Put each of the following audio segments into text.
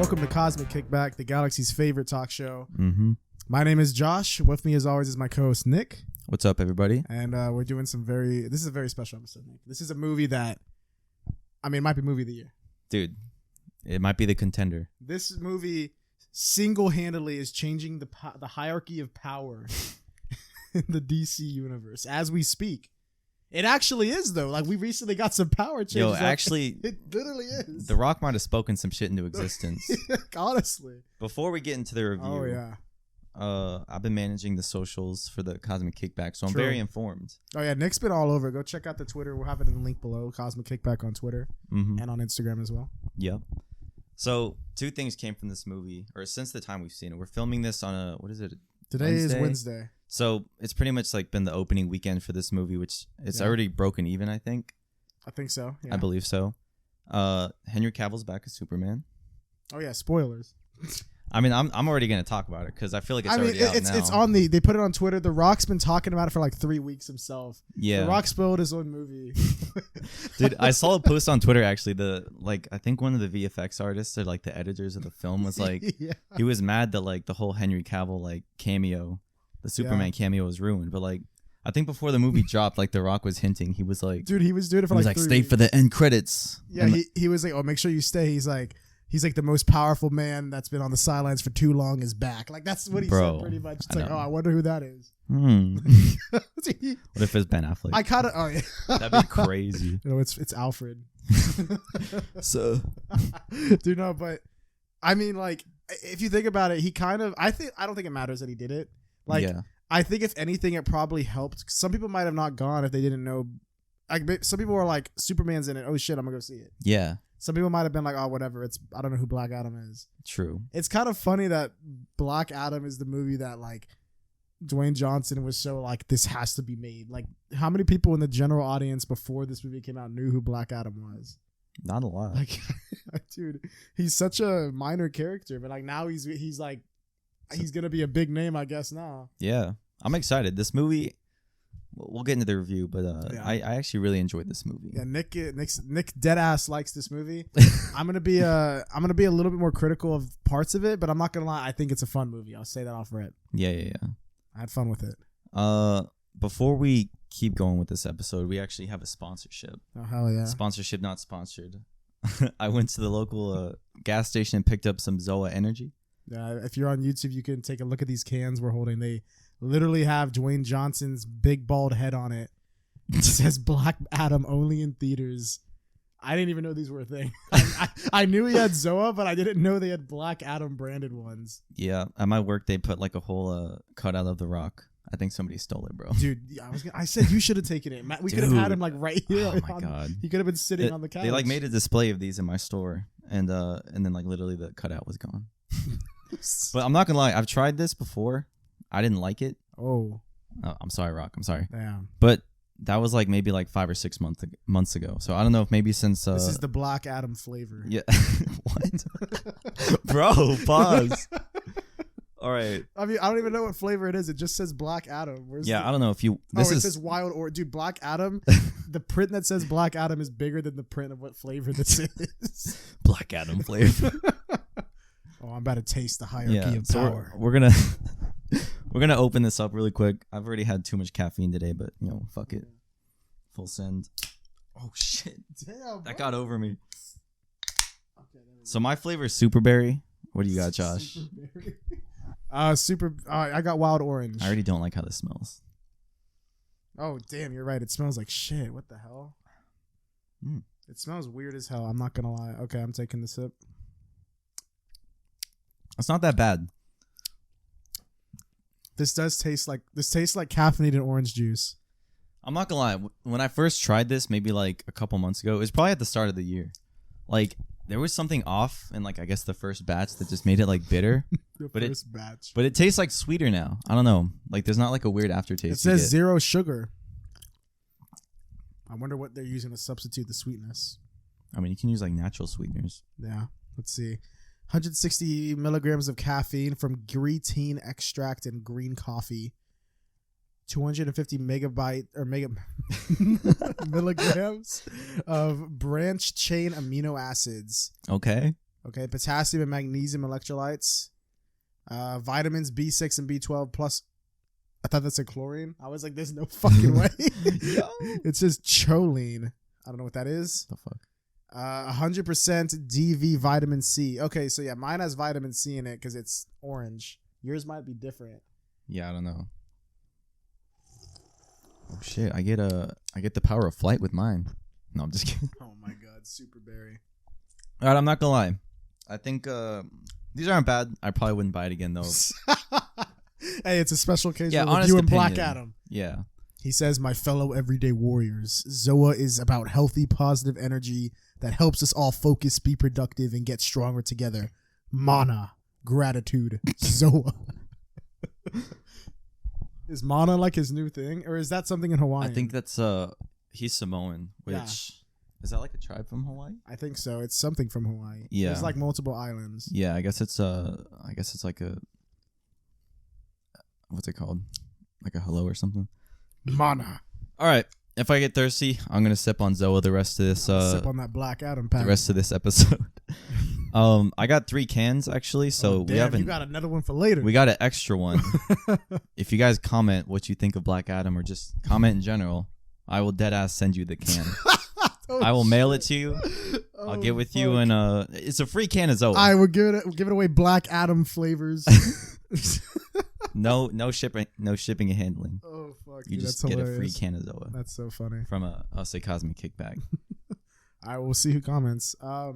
Welcome to Cosmic Kickback, the galaxy's favorite talk show. Mm-hmm. My name is Josh. With me, as always, is my co-host Nick. What's up, everybody? And we're doing this is a very special episode, Nick. This is a movie that, it might be movie of the year. Dude, it might be the contender. This movie single-handedly is changing the hierarchy of power in the DC universe as we speak. It actually is, though. Like, we recently got some power changes. Yo, actually, it literally is. The Rock might have spoken some shit into existence. Honestly. Before we get into the review, oh yeah, I've been managing the socials for the Cosmic Kickback, so I'm True. very informed. Oh yeah, Nick's been all over. Go check out the Twitter. We'll have it in the link below. Cosmic Kickback on Twitter and on Instagram as well. Yep. So, two things came from this movie, or since the time we've seen it. We're filming this on Today is Wednesday. So it's pretty much like been the opening weekend for this movie, which it's already broken even, I think. I think so. Yeah. I believe so. Henry Cavill's back as Superman. Oh yeah, spoilers. I mean, I'm already gonna talk about it because I feel like it's already out now. It's on they put it on Twitter. The Rock's been talking about it for like 3 weeks himself. Yeah, The Rock spoiled his own movie. Dude, I saw a post on Twitter actually. I think one of the VFX artists or like the editors of the film was like, he was mad that like the whole Henry Cavill like cameo, the Superman cameo was ruined. But like, I think before the movie dropped, like The Rock was hinting. He was like, dude, he was doing it for he was like 3 stay weeks. for the end credits. Yeah, he was like, oh, make sure you stay. He's like the most powerful man that's been on the sidelines for too long is back. Like that's what he said pretty much. It's like, oh, I wonder who that is. What if it's Ben Affleck? I kind of, oh yeah, that'd be crazy. You know, it's Alfred. So, dude, no, but I mean, like, if you think about it, I don't think it matters that he did it. Like, yeah. I think if anything, it probably helped. Some people might have not gone if they didn't know. Like, some people were like, Superman's in it. Oh shit, I'm gonna go see it. Yeah. Some people might have been like, oh, whatever. I don't know who Black Adam is. True. It's kind of funny that Black Adam is the movie that like Dwayne Johnson was so like, this has to be made. Like, how many people in the general audience before this movie came out knew who Black Adam was? Not a lot. Like, dude, he's such a minor character, but like now he's gonna be a big name, I guess now. Yeah, I'm excited. This movie, we'll get into the review, but I actually really enjoyed this movie. Yeah, Nick deadass likes this movie. I'm gonna be a little bit more critical of parts of it, but I'm not gonna lie. I think it's a fun movie. I'll say that off rip. Yeah. I had fun with it. Before we keep going with this episode, we actually have a sponsorship. Oh hell yeah! Sponsorship, not sponsored. I went to the local gas station and picked up some Zoa Energy. Yeah, if you're on YouTube, you can take a look at these cans we're holding. They literally have Dwayne Johnson's big bald head on it. It says Black Adam only in theaters. I didn't even know these were a thing. I knew he had Zoa, but I didn't know they had Black Adam branded ones. Yeah, at my work they put like a whole cutout of The Rock. I think somebody stole it, bro. Dude, I said you should have taken it. We could have had him like right here. Oh my god, he could have been sitting on the couch. They like made a display of these in my store, and then like literally the cutout was gone. But I'm not gonna lie, I've tried this before. I didn't like it. Oh, I'm sorry, Rock. I'm sorry. Damn. But that was like maybe like 5 or 6 months ago. So I don't know if maybe since this is the Black Adam flavor. Yeah. What? Bro, pause. All right. I mean, I don't even know what flavor it is. It just says Black Adam. I don't know if you. It says Wild Orange. Dude, Black Adam. The print that says Black Adam is bigger than the print of what flavor this is. Black Adam flavor. Oh, I'm about to taste the hierarchy of power. We're gonna open this up really quick. I've already had too much caffeine today, but fuck it. Full send. Oh shit! Damn, that got over me. Okay, so my flavor is super berry. What do you got, Josh? I got wild orange. I already don't like how this smells. Oh damn, you're right. It smells like shit. What the hell? It smells weird as hell. I'm not gonna lie. Okay, I'm taking the sip. It's not that bad. This tastes like caffeinated orange juice. I'm not gonna lie. When I first tried this, maybe like a couple months ago, it was probably at the start of the year. Like there was something off in like I guess the first batch that just made it like bitter. But it tastes like sweeter now. I don't know. Like there's not like a weird aftertaste. It says 0 sugar. I wonder what they're using to substitute the sweetness. I mean, you can use like natural sweeteners. Yeah. Let's see. 160 milligrams of caffeine from green extract and green coffee. 250 milligrams of branch chain amino acids. Okay. Okay, potassium and magnesium electrolytes. Vitamins B6 and B12 plus. I thought that said chlorine. I was like, there's no fucking way. It says choline. I don't know what that is. The fuck? 100% DV vitamin C. Okay, so yeah, mine has vitamin C in it because it's orange. Yours might be different. Yeah, I don't know. Oh shit! I get the power of flight with mine. No, I'm just kidding. Oh my god, super berry. All right, I'm not gonna lie. I think these aren't bad. I probably wouldn't buy it again though. Hey, it's a special case yeah, with you and Black Adam. Yeah. He says, my fellow everyday warriors, Zoa is about healthy, positive energy that helps us all focus, be productive, and get stronger together. Mana, gratitude, Zoa. Is Mana like his new thing? Or is that something in Hawaii? I think that's he's Samoan, which is that like a tribe from Hawaii? I think so. It's something from Hawaii. Yeah. There's like multiple islands. Yeah, I guess it's like a what's it called? Like a hello or something. Mana. All right. If I get thirsty, I'm gonna sip on Zoa the rest of this. Sip on that Black Adam pack. The rest of this episode. I got 3 cans actually, so we haven't. You got another one for later. We got an extra one. If you guys comment what you think of Black Adam or just comment in general, I will dead ass send you the can. I will mail it to you. I'll get with you, and it's a free can of Zoa. I will give it away. Black Adam flavors. No shipping and handling. Oh fuck! You just get a free can of Zoa. That's so funny. From us a Cosmic Kickback. I will see who comments. All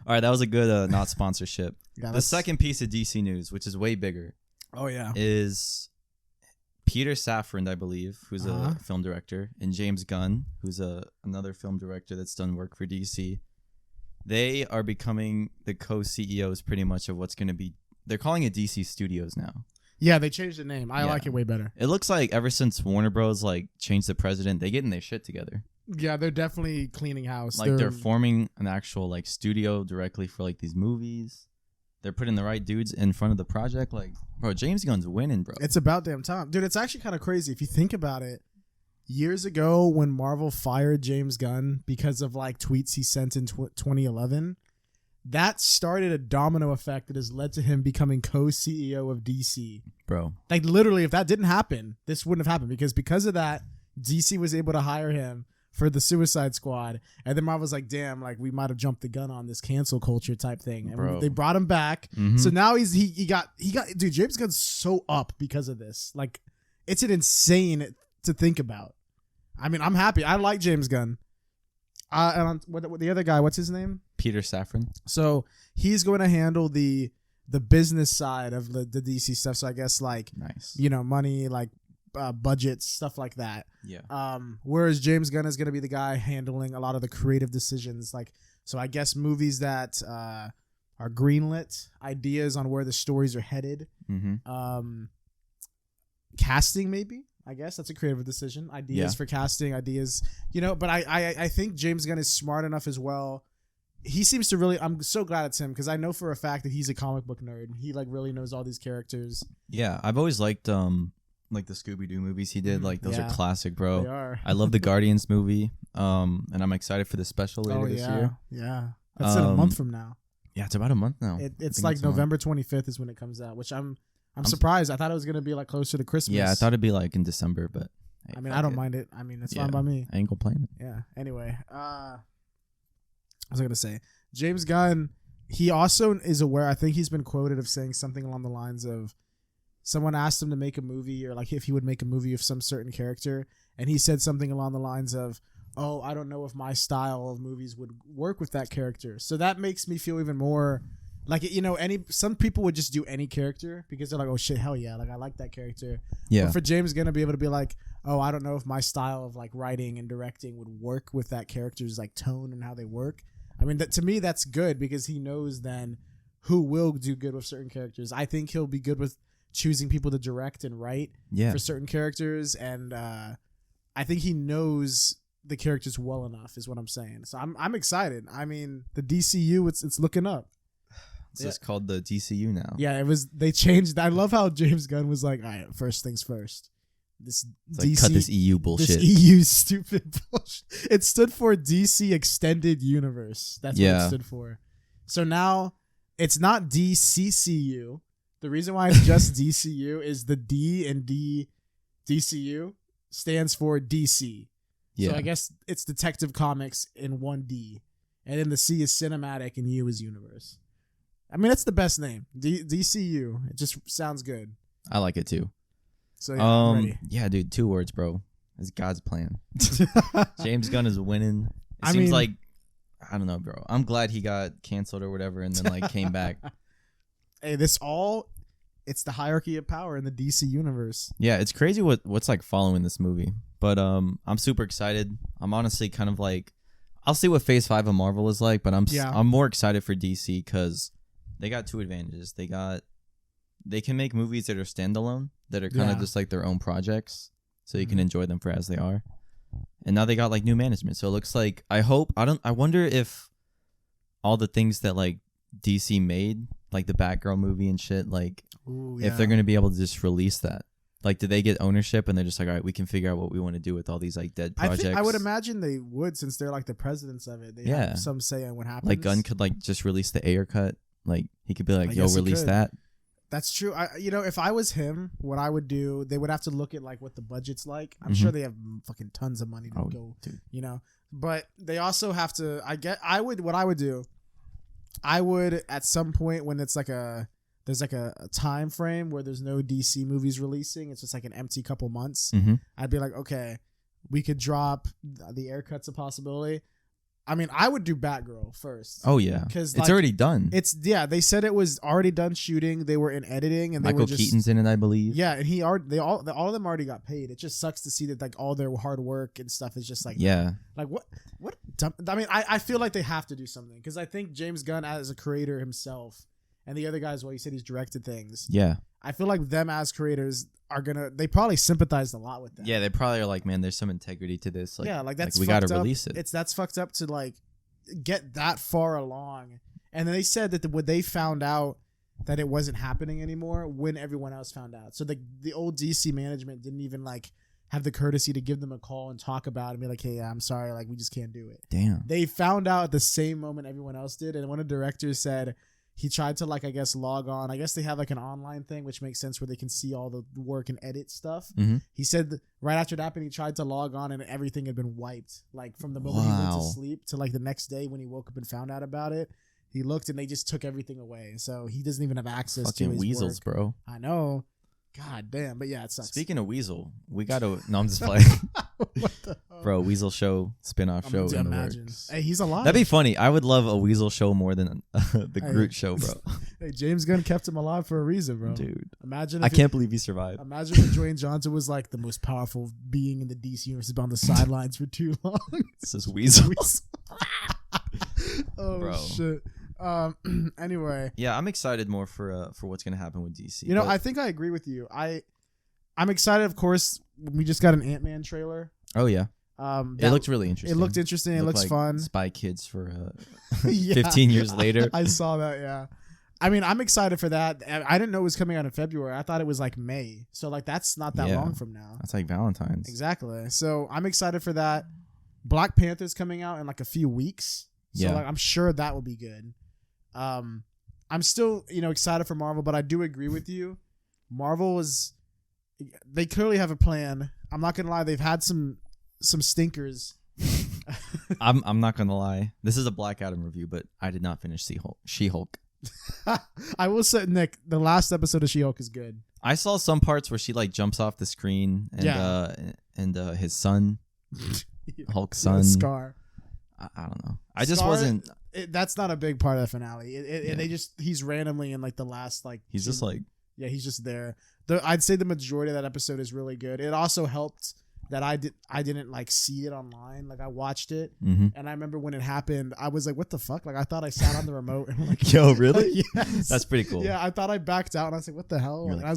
right, that was a good not sponsorship. Yeah, the second piece of DC news, which is way bigger. Oh yeah. Is Peter Safran, I believe, who's a film director, and James Gunn, who's another film director that's done work for DC. They are becoming the co-CEOs pretty much of what's going to be. They're calling it DC Studios now. Yeah, they changed the name. I like it way better. It looks like ever since Warner Bros. Like changed the president, they getting their shit together. Yeah, they're definitely cleaning house. Like they're forming an actual like studio directly for like these movies. They're putting the right dudes in front of the project. Like, bro, James Gunn's winning, bro. It's about damn time. Dude, it's actually kind of crazy if you think about it. Years ago when Marvel fired James Gunn because of like tweets he sent in 2011, that started a domino effect that has led to him becoming co-CEO of DC. Bro. Like literally, if that didn't happen, this wouldn't have happened because of that, DC was able to hire him for the Suicide Squad. And then Marvel's like, damn, like we might have jumped the gun on this cancel culture type thing. And they brought him back. Mm-hmm. So now he got dude, James Gunn's so up because of this. Like it's an insane to think about. I mean, I'm happy. I like James Gunn. And what the other guy, what's his name? Peter Safran. So he's going to handle the business side of the DC stuff. So I guess like, nice, money, like budgets, stuff like that. Yeah. Whereas James Gunn is going to be the guy handling a lot of the creative decisions. Like, so I guess movies that are greenlit, ideas on where the stories are headed. Mm-hmm. Casting maybe. I guess that's a creative decision. Ideas for casting, ideas, but I think James Gunn is smart enough as well. He seems to really, I'm so glad it's him because I know for a fact that he's a comic book nerd. He like really knows all these characters. Yeah. I've always liked like the Scooby-Doo movies he did. Like those are classic, bro. They are. I love the Guardians movie. And I'm excited for the special later this year. Yeah. That's in a month from now. Yeah. It's about a month now. It's like November 25th is when it comes out, which I'm surprised. I thought it was going to be like closer to Christmas. Yeah, I thought it'd be like in December, but hey, I mean, I don't mind it. I mean, it's fine by me. I ain't complaining. Yeah. Anyway, what was I going to say? James Gunn, he also is aware. I think he's been quoted of saying something along the lines of someone asked him to make a movie or like if he would make a movie of some certain character. And he said something along the lines of, oh, I don't know if my style of movies would work with that character. So that makes me feel even more like, some people would just do any character because they're like, oh shit, hell yeah. Like I like that character. Yeah. But for James Gunn to be able to be like, oh, I don't know if my style of like writing and directing would work with that character's like tone and how they work. I mean, to me, that's good because he knows then who will do good with certain characters. I think he'll be good with choosing people to direct and write for certain characters. And I think he knows the characters well enough is what I'm saying. So I'm excited. I mean, the DCU, it's looking up. It's just called the DCU now. Yeah, they changed. I love how James Gunn was like, all right, first things first. This it's DC, like, cut this EU bullshit. This EU stupid bullshit. It stood for DC Extended Universe. That's what it stood for. So now it's not DCCU. The reason why it's just DCU is the D in DCU stands for DC. Yeah. So I guess it's Detective Comics in one D. And then the C is cinematic and U is universe. I mean, that's the best name. DCU. It just sounds good. I like it too. So yeah, I'm ready. Yeah, dude, 2 words, bro. It's God's plan. James Gunn is winning. It seems mean, like, I don't know, bro. I'm glad he got canceled or whatever and then like came back. Hey, it's the hierarchy of power in the DC universe. Yeah, it's crazy what's like following this movie. But I'm super excited. I'm honestly kind of like, I'll see what Phase 5 of Marvel is like, but I'm more excited for DC because they got 2 advantages. They can make movies that are standalone, that are kind of just like their own projects, so you can enjoy them for as they are. And now they got like new management, so it looks like I wonder if all the things that like DC made, like the Batgirl movie and shit, like if they're gonna be able to just release that. Like, did they get ownership and they're just like, all right, we can figure out what we want to do with all these like dead projects? I would imagine they would, since they're like the presidents of it. They have some say on what happens. Like Gunn could like just release the Ayer cut. Like he could be like, yo, release that. That's true. If I was him, what I would do, they would have to look at like what the budget's like. I'm sure they have fucking tons of money to go, dude. But they also have to. What I would do, I would at some point when it's like there's like a time frame where there's no DC movies releasing. It's just like an empty couple months. I'd be like, okay, we could drop the Ayer cut's a possibility. I mean, I would do Batgirl first. Oh yeah, because it's already done. They said it was already done shooting. They were in editing, and Michael Keaton's in it, I believe. Yeah, and all of them already got paid. It just sucks to see that like all their hard work and stuff is just like like what. I mean, I feel like they have to do something because I think James Gunn as a creator himself, and the other guys, well, you said he's directed things. Yeah, I feel like them as creators they probably sympathized a lot with that. Yeah, they probably are like, man, there's some integrity to this. Like, that's we got to release it. That's fucked up to like get that far along. And then they said that when they found out that it wasn't happening anymore, when everyone else found out. So the old DC management didn't even like have the courtesy to give them a call and talk about it and be like, hey, I'm sorry, like we just can't do it. Damn. They found out at the same moment everyone else did. And one of the directors said, he tried to like, I guess, log on. I guess they have like an online thing, which makes sense where they can see all the work and edit stuff. He said right after that happened, he tried to log on and everything had been wiped. Like from the moment he went to sleep to like the next day when he woke up and found out about it, he looked and they just took everything away. So he doesn't even have access to his weasels, work. Bro. I know. God damn. But yeah, it sucks. Speaking of Weasel, we got to... No, I'm just playing. What the hell? Bro, Weasel show, spin-off show in the works. Hey, he's alive. That'd be funny. I would love a Weasel show more than the Groot show, bro. Hey, James Gunn kept him alive for a reason, bro. Dude. I can't believe he survived. Imagine if Dwayne Johnson was like the most powerful being in the DC universe, been on the sidelines for too long. This is Weasel. Oh, bro. Shit. Anyway, yeah, I'm excited more for what's gonna happen with DC. I think I agree with you. I'm excited. Of course, we just got an Ant-Man trailer. Oh yeah, it looked really interesting. It looked interesting. It looks like fun. Spy Kids for 15 years later. I saw that. Yeah, I mean, I'm excited for that. I didn't know it was coming out in February. I thought it was like May. So like that's not that long from now. That's like Valentine's. Exactly. So I'm excited for that. Black Panther's coming out in like a few weeks. So like I'm sure that will be good. I'm still, excited for Marvel, but I do agree with you. They clearly have a plan. I'm not gonna lie, they've had some stinkers. I'm not gonna lie. This is a Black Adam review, but I did not finish She-Hulk. I will say, Nick, the last episode of She-Hulk is good. I saw some parts where she like jumps off the screen and his son, Hulk's son, Scar. I don't know. I just wasn't. That's not a big part of the finale. He's randomly in like the last like. He's just like. Yeah, he's just there. I'd say the majority of that episode is really good. It also helped that I didn't like see it online. Like I watched it, and I remember when it happened, I was like, "What the fuck?" Like I thought I sat on the remote and like, "Yo, really?" Yes. That's pretty cool. Yeah, I thought I backed out, and I was like, "What the hell?" Like, I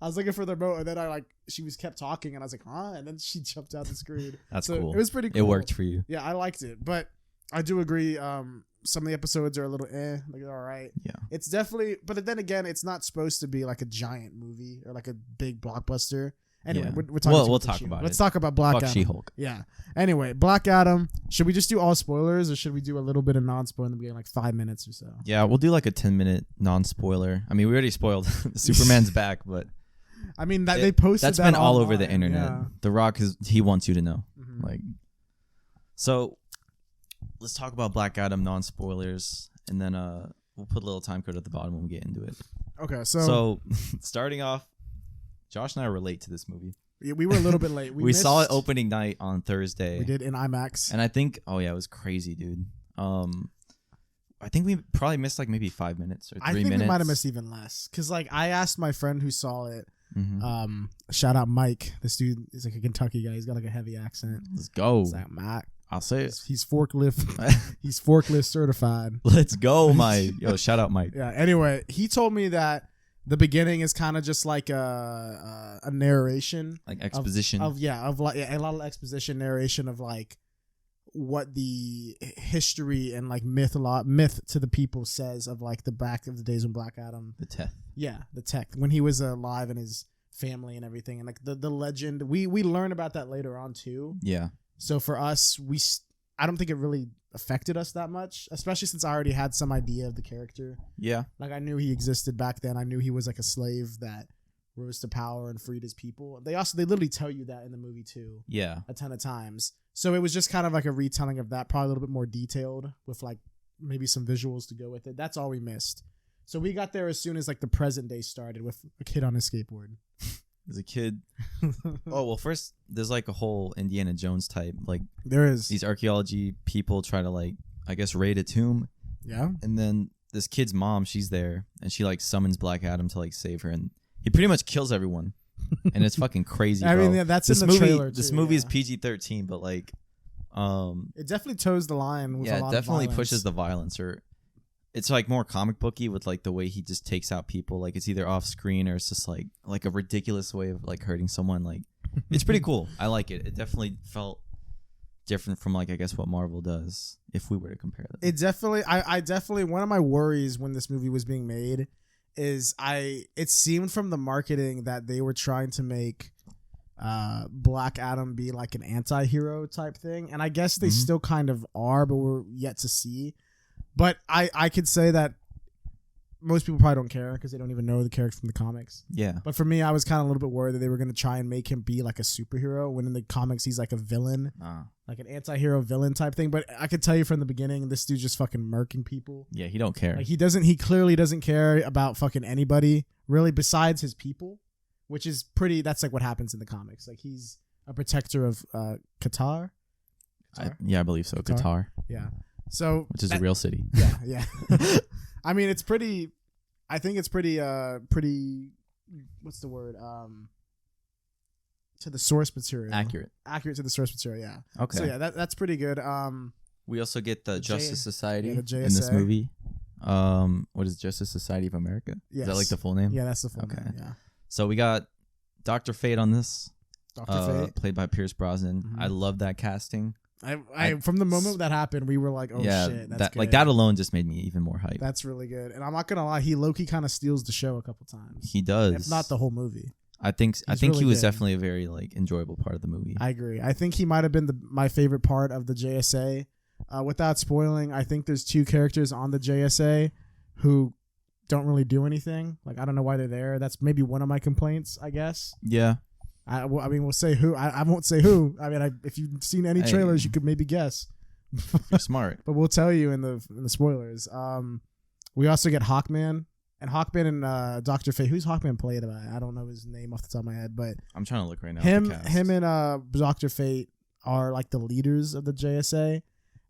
was looking for the remote, and then she kept talking, and I was like, "Huh?" And then she jumped out the screen. That's cool. It was pretty cool. It worked for you. Yeah, I liked it, but I do agree. Some of the episodes are a little like they're all right. Yeah, it's definitely, but then again, it's not supposed to be like a giant movie or like a big blockbuster. Anyway, Yeah. we're talking. We'll about talk She-Hulk. about Let's it. talk about Black Fuck Adam. She-Hulk. Yeah. Anyway, Black Adam. Should we just do all spoilers, or should we do a little bit of non-spoiler in the beginning, like 5 minutes or so? Yeah, we'll do like a 10-minute non-spoiler. I mean, we already spoiled Superman's back, but I mean, they posted that's that been all over online. the internet. Yeah. The Rock he wants you to know. Mhm. Like, so let's talk about Black Adam non-spoilers, and then we'll put a little time code at the bottom when we get into it. Okay, so So starting off, Josh and I relate to this movie. we were a little bit late. We saw it missed- opening night on Thursday. We did in IMAX. And I think, oh yeah, it was crazy, dude. I think we probably missed like maybe 5 minutes or 3 minutes. I think we might have missed even less, because like I asked my friend who saw it. Mhm. Shout out Mike. This dude is like a Kentucky guy. He's got like a heavy accent. Let's go. It's like Mike. I'll say it. He's forklift. He's forklift certified. Let's go, Mike. Yo, shout out, Mike. Yeah. Anyway, he told me that the beginning is kind of just like a narration, Like exposition. of like a lot of exposition narration of like what the history and like myth to the people says of like the back of the days when Black Adam. the tech. Yeah, the tech when he was alive and his family and everything, and like the legend. We learn about that later on too. Yeah. So for us, I don't think it really affected us that much, especially since I already had some idea of the character. Yeah. Like I knew he existed back then. I knew he was like a slave that rose to power and freed his people. They literally tell you that in the movie too, Yeah. a ton of times. So it was just kind of like a retelling of that, probably a little bit more detailed with like maybe some visuals to go with it. That's all we missed. So we got there as soon as like the present day started with a kid on his skateboard. As a kid. Oh, well, first, there's like a whole Indiana Jones type. Like, There is. these archaeology people try to, like, I guess, raid a tomb. Yeah. And then this kid's mom, she's there. And she, like, summons Black Adam to, like, save her. And he pretty much kills everyone. And it's fucking crazy, I bro. mean, yeah, that's this in the movie, trailer This too, movie is yeah. PG-13, but, like, It definitely toes the line with a yeah, lot it definitely of violence. pushes the violence. Or it's, like, more comic booky with, like, the way he just takes out people. Like, it's either off screen or it's just, like a ridiculous way of, like, hurting someone. Like, it's pretty cool. I like it. It definitely felt different from, like, I guess what Marvel does, if we were to compare them. It definitely, I definitely, one of my worries when this movie was being made is it seemed from the marketing that they were trying to make Black Adam be like an anti-hero type thing. And I guess they still kind of are, but we're yet to see. But I could say that most people probably don't care because they don't even know the character from the comics. Yeah. But for me, I was kind of a little bit worried that they were going to try and make him be like a superhero when in the comics he's like a villain. Like an anti-hero villain type thing. But I could tell you from the beginning, this dude's just fucking murking people. Yeah, he don't care. Like he clearly doesn't care about fucking anybody really besides his people, which is that's like what happens in the comics. Like he's a protector of Qatar. Yeah, I believe so. Qatar, Yeah. So which is a real city. Yeah, yeah. I mean, I think it's pretty what's the word? To the source material. Accurate to the source material, yeah. Okay. So yeah, that's pretty good. We also get the Justice Society the in JSA. this movie. What is Justice Society of America? Yes. Is that like the full name? Yeah, that's the full Okay. name. Yeah. So we got Dr. Fate on this. Dr. Fate. Played by Pierce Brosnan. Mhm. I love that casting. I from the moment that happened, we were like, oh yeah, shit, that's that good. like that alone just made me even more hyped. That's really good. And I'm not gonna lie, he low-key kind of steals the show a couple times. He does. If not the whole movie. I think really he was good. definitely a very like enjoyable part of the movie. I agree. I think he might have been my favorite part of the JSA. Without spoiling, I think there's two characters on the JSA who don't really do anything. Like I don't know why they're there. That's maybe one of my complaints, I guess. Yeah. I mean, we'll say who. I won't say who. I mean, if you've seen any trailers, you could maybe guess. You're smart. But we'll tell you in the spoilers. We also get Hawkman. And Hawkman and Dr. Fate. Who's Hawkman played by? I don't know his name off the top of my head, but I'm trying to look right now. him and Dr. Fate are like the leaders of the JSA,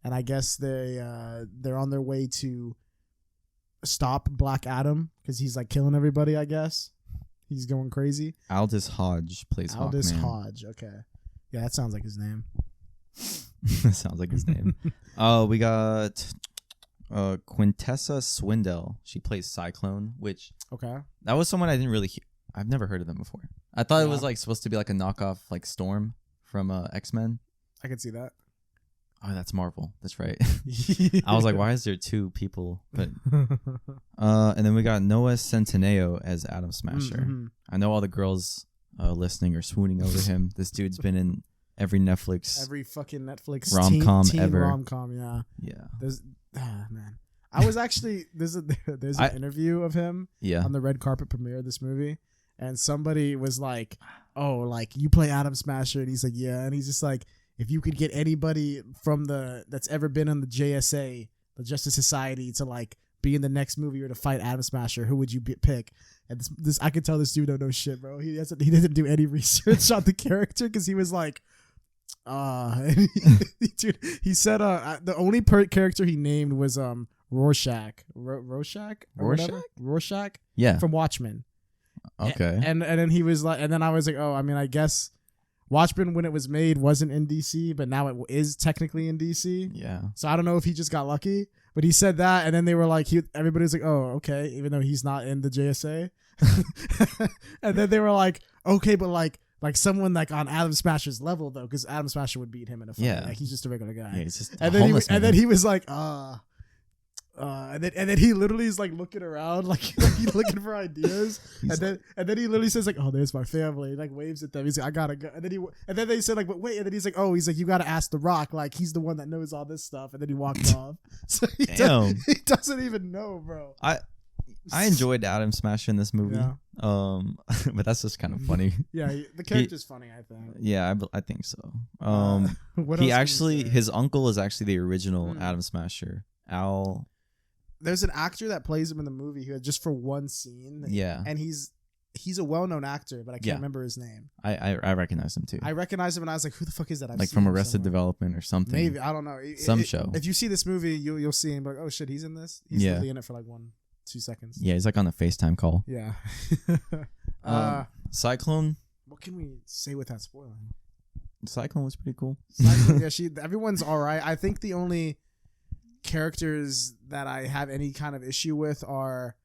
and I guess they're on their way to stop Black Adam because he's like killing everybody. I guess he's going crazy. Aldous Hodge plays Aldous Hawkman. Hodge. Okay, yeah, that sounds like his name. Sounds like his name. We got Quintessa Swindell. She plays Cyclone, which Okay. that was someone I didn't really I've never heard of them before. I thought it was like supposed to be like a knockoff like Storm from X-Men. I can see that. Oh, that's Marvel. That's right. I was like, why is there two people? But and then we got Noah Centineo as Atom Smasher. Mhm. I know all the girls listening or swooning over him. This dude's been in every fucking Netflix rom-com teen ever. Rom-com, yeah. Yeah. Man. I was actually there's an interview of him on the red carpet premiere of this movie, and somebody was like, "Oh, like you play Adam Smasher," and he's like, "Yeah," and he's just like, "If you could get anybody from that's ever been on the JSA, the Justice Society, to like be in the next movie or to fight Adam Smasher, who would you pick?" And this I could tell this dude don't know shit, bro. He didn't do any research on the character because he was like, dude, he said the only character he named was Rorschach, Yeah, from Watchmen. Okay. And then he was like, and then I was like, oh, I mean, I guess Watchmen when it was made wasn't in DC, but now it is technically in DC. Yeah. So I don't know if he just got lucky, but he said that, and then they were like, everybody was like, oh, okay, even though he's not in the JSA. And then they were like, okay, but like someone like on Adam Smasher's level though, because Adam Smasher would beat him in a fight. Yeah. Like he's just a regular guy. Yeah, he's just and then he was like, and then he literally is like looking around, like he's looking for ideas, and then he literally says like, "Oh, there's my family," he like waves at them. He's like, "I gotta go," and then they said like, "But wait," and then he's like, "Oh, he's like, you gotta ask The Rock, like he's the one that knows all this stuff," and then he walked off. So he doesn't even know, bro. I enjoyed Adam Smasher in this movie, Yeah. but that's just kind of funny. Yeah, the character's funny, I think. Yeah, I think so. What he else actually, his uncle is actually the original Adam Smasher, Al. There's an actor that plays him in the movie who just for one scene. Yeah. And he's a well-known actor, but I can't remember his name. I recognize him too. I recognize him, and I was like, who the fuck is that? Like from Arrested Development or something. Maybe, I don't know. Some show. If you see this movie, you'll see him like, oh shit, he's in this? He's literally in it for like 1-2 seconds. Yeah, he's like on the FaceTime call. Yeah. Cyclone. What can we say without spoiling? Cyclone was pretty cool. Cyclone, yeah, everyone's all right. I think the only characters that I have any kind of issue with are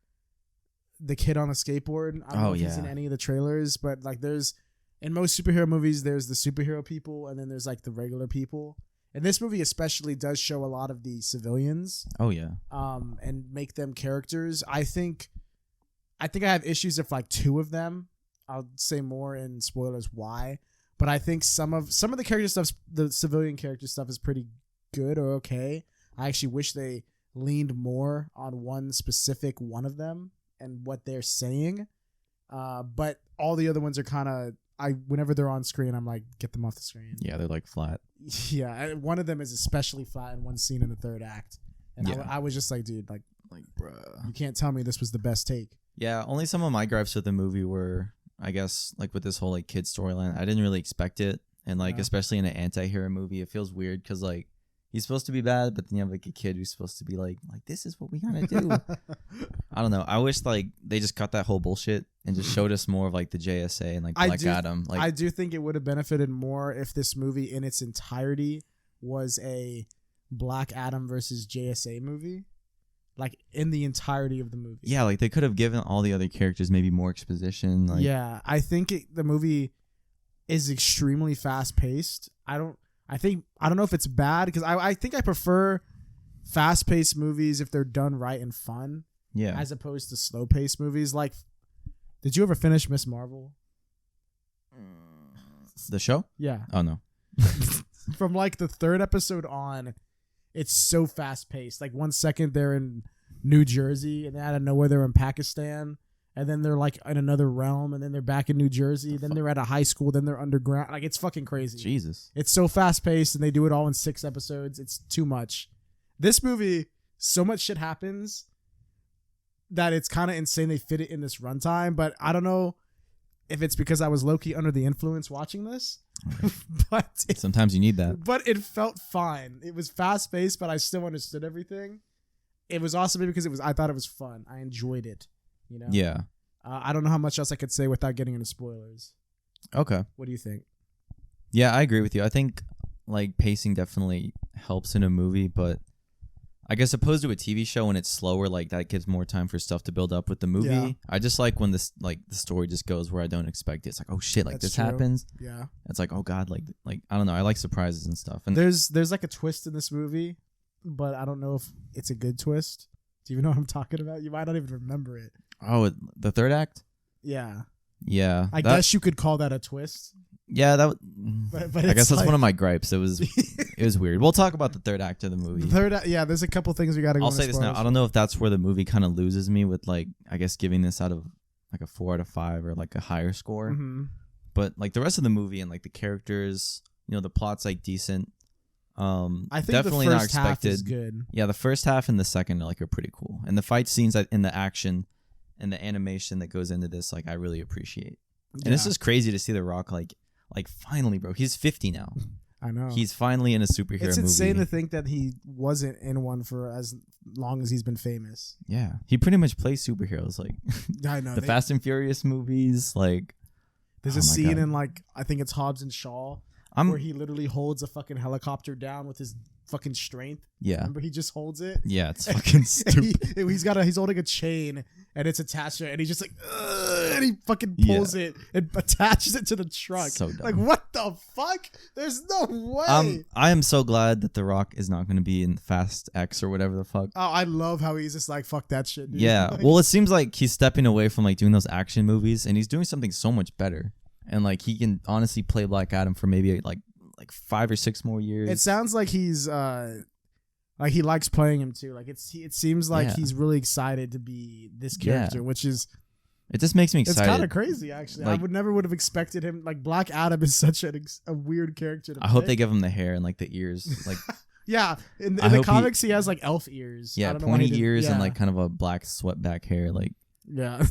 the kid on a skateboard. I don't know if he's in any of the trailers, but like there's in most superhero movies, there's the superhero people, and then there's like the regular people. And this movie especially does show a lot of the civilians. Oh yeah. And make them characters. I think I have issues with like 2 of them. I'll say more in spoilers why, but I think some of the character stuff, the civilian character stuff, is pretty good or okay. I actually wish they leaned more on one specific one of them and what they're saying. But all the other ones are kind of, whenever they're on screen, I'm like, get them off the screen. Yeah, they're like flat. Yeah, one of them is especially flat in one scene in the 3rd act. And I was just like, dude, like, bruh, you can't tell me this was the best take. Yeah, only some of my gripes with the movie were, I guess, like with this whole like kid storyline, I didn't really expect it. And like, especially in an anti-hero movie, it feels weird because like, he's supposed to be bad, but then you have like a kid who's supposed to be like this is what we gotta do. I don't know. I wish like they just cut that whole bullshit and just showed us more of like the JSA and like Black Adam. Like I do think it would have benefited more if this movie in its entirety was a Black Adam versus JSA movie. Like in the entirety of the movie. Yeah, like they could have given all the other characters maybe more exposition. Like, yeah, I think the movie is extremely fast paced. I don't know if it's bad because I think I prefer fast paced movies if they're done right and fun. Yeah. As opposed to slow paced movies. Like, did you ever finish Miss Marvel? The show? Yeah. Oh no. From like the 3rd episode on, it's so fast paced. Like 1 second they're in New Jersey, and then out of nowhere they're in Pakistan. And then they're like in another realm, and then they're back in New Jersey. Then they're at a high school. Then they're underground. Like, it's fucking crazy. Jesus. It's so fast paced, and they do it all in 6 episodes. It's too much. This movie, so much shit happens that it's kind of insane they fit it in this runtime. But I don't know if it's because I was low-key under the influence watching this. But sometimes you need that. But it felt fine. It was fast paced, but I still understood everything. It was awesome because I thought it was fun. I enjoyed it. You know? Yeah. I don't know how much else I could say without getting into spoilers. Okay. What do you think? Yeah, I agree with you. I think like pacing definitely helps in a movie, but I guess opposed to a TV show when it's slower, like that gives more time for stuff to build up with the movie. Yeah. I just like when this like the story just goes where I don't expect it. It's like, oh shit, like this happens. Yeah. It's like, oh god, like I don't know. I like surprises and stuff. And there's like a twist in this movie, but I don't know if it's a good twist. Do you know what I'm talking about? You might not even remember it. Oh, the 3rd act? Yeah. Yeah, I guess you could call that a twist. Yeah, But I guess that's like, one of my gripes. It was weird. We'll talk about the third act of the movie. There's a couple things we got to go. I'll say this now. I don't know if that's where the movie kind of loses me with like, I guess giving this out of like a 4 out of 5 or like a higher score. Mm-hmm. But like the rest of the movie and like the characters, the plot's like decent. I think definitely the not first half expected. is good. Yeah, the first half and the second are pretty cool, and the fight scenes in the action and the animation that goes into this, like I really appreciate. And it's just crazy to see The Rock like finally, bro. He's 50 now. I know. He's finally in a superhero movie. It's insane to think that he wasn't in one for as long as he's been famous. Yeah, he pretty much plays superheroes. Like I know the Fast and Furious movies. Like there's a scene in like I think it's Hobbs and Shaw where he literally holds a fucking helicopter down with his fucking strength. Yeah, remember he just holds it. Yeah, it's fucking stupid. He's holding a chain and it's attached to it, and he's just like, and he fucking pulls it and attaches it to the truck. So dumb. Like, what the fuck? There's no way. I am so glad that The Rock is not going to be in Fast X or whatever the fuck. Oh, I love how he's just like, fuck that shit, dude. Yeah, like, well, it seems like he's stepping away from like doing those action movies, and he's doing something so much better. And like he can honestly play Black Adam for maybe like 5 or 6 more years. It sounds like he's like he likes playing him too. Like it seems like he's really excited to be this character, which is it just makes me excited. It's kind of crazy, actually. Like, I would have expected him. Like Black Adam is such a weird character. I hope they give him the hair and like the ears. Like yeah, in the comics he has like elf ears. Yeah, pointy ears and like kind of a black swept back hair. Like yeah,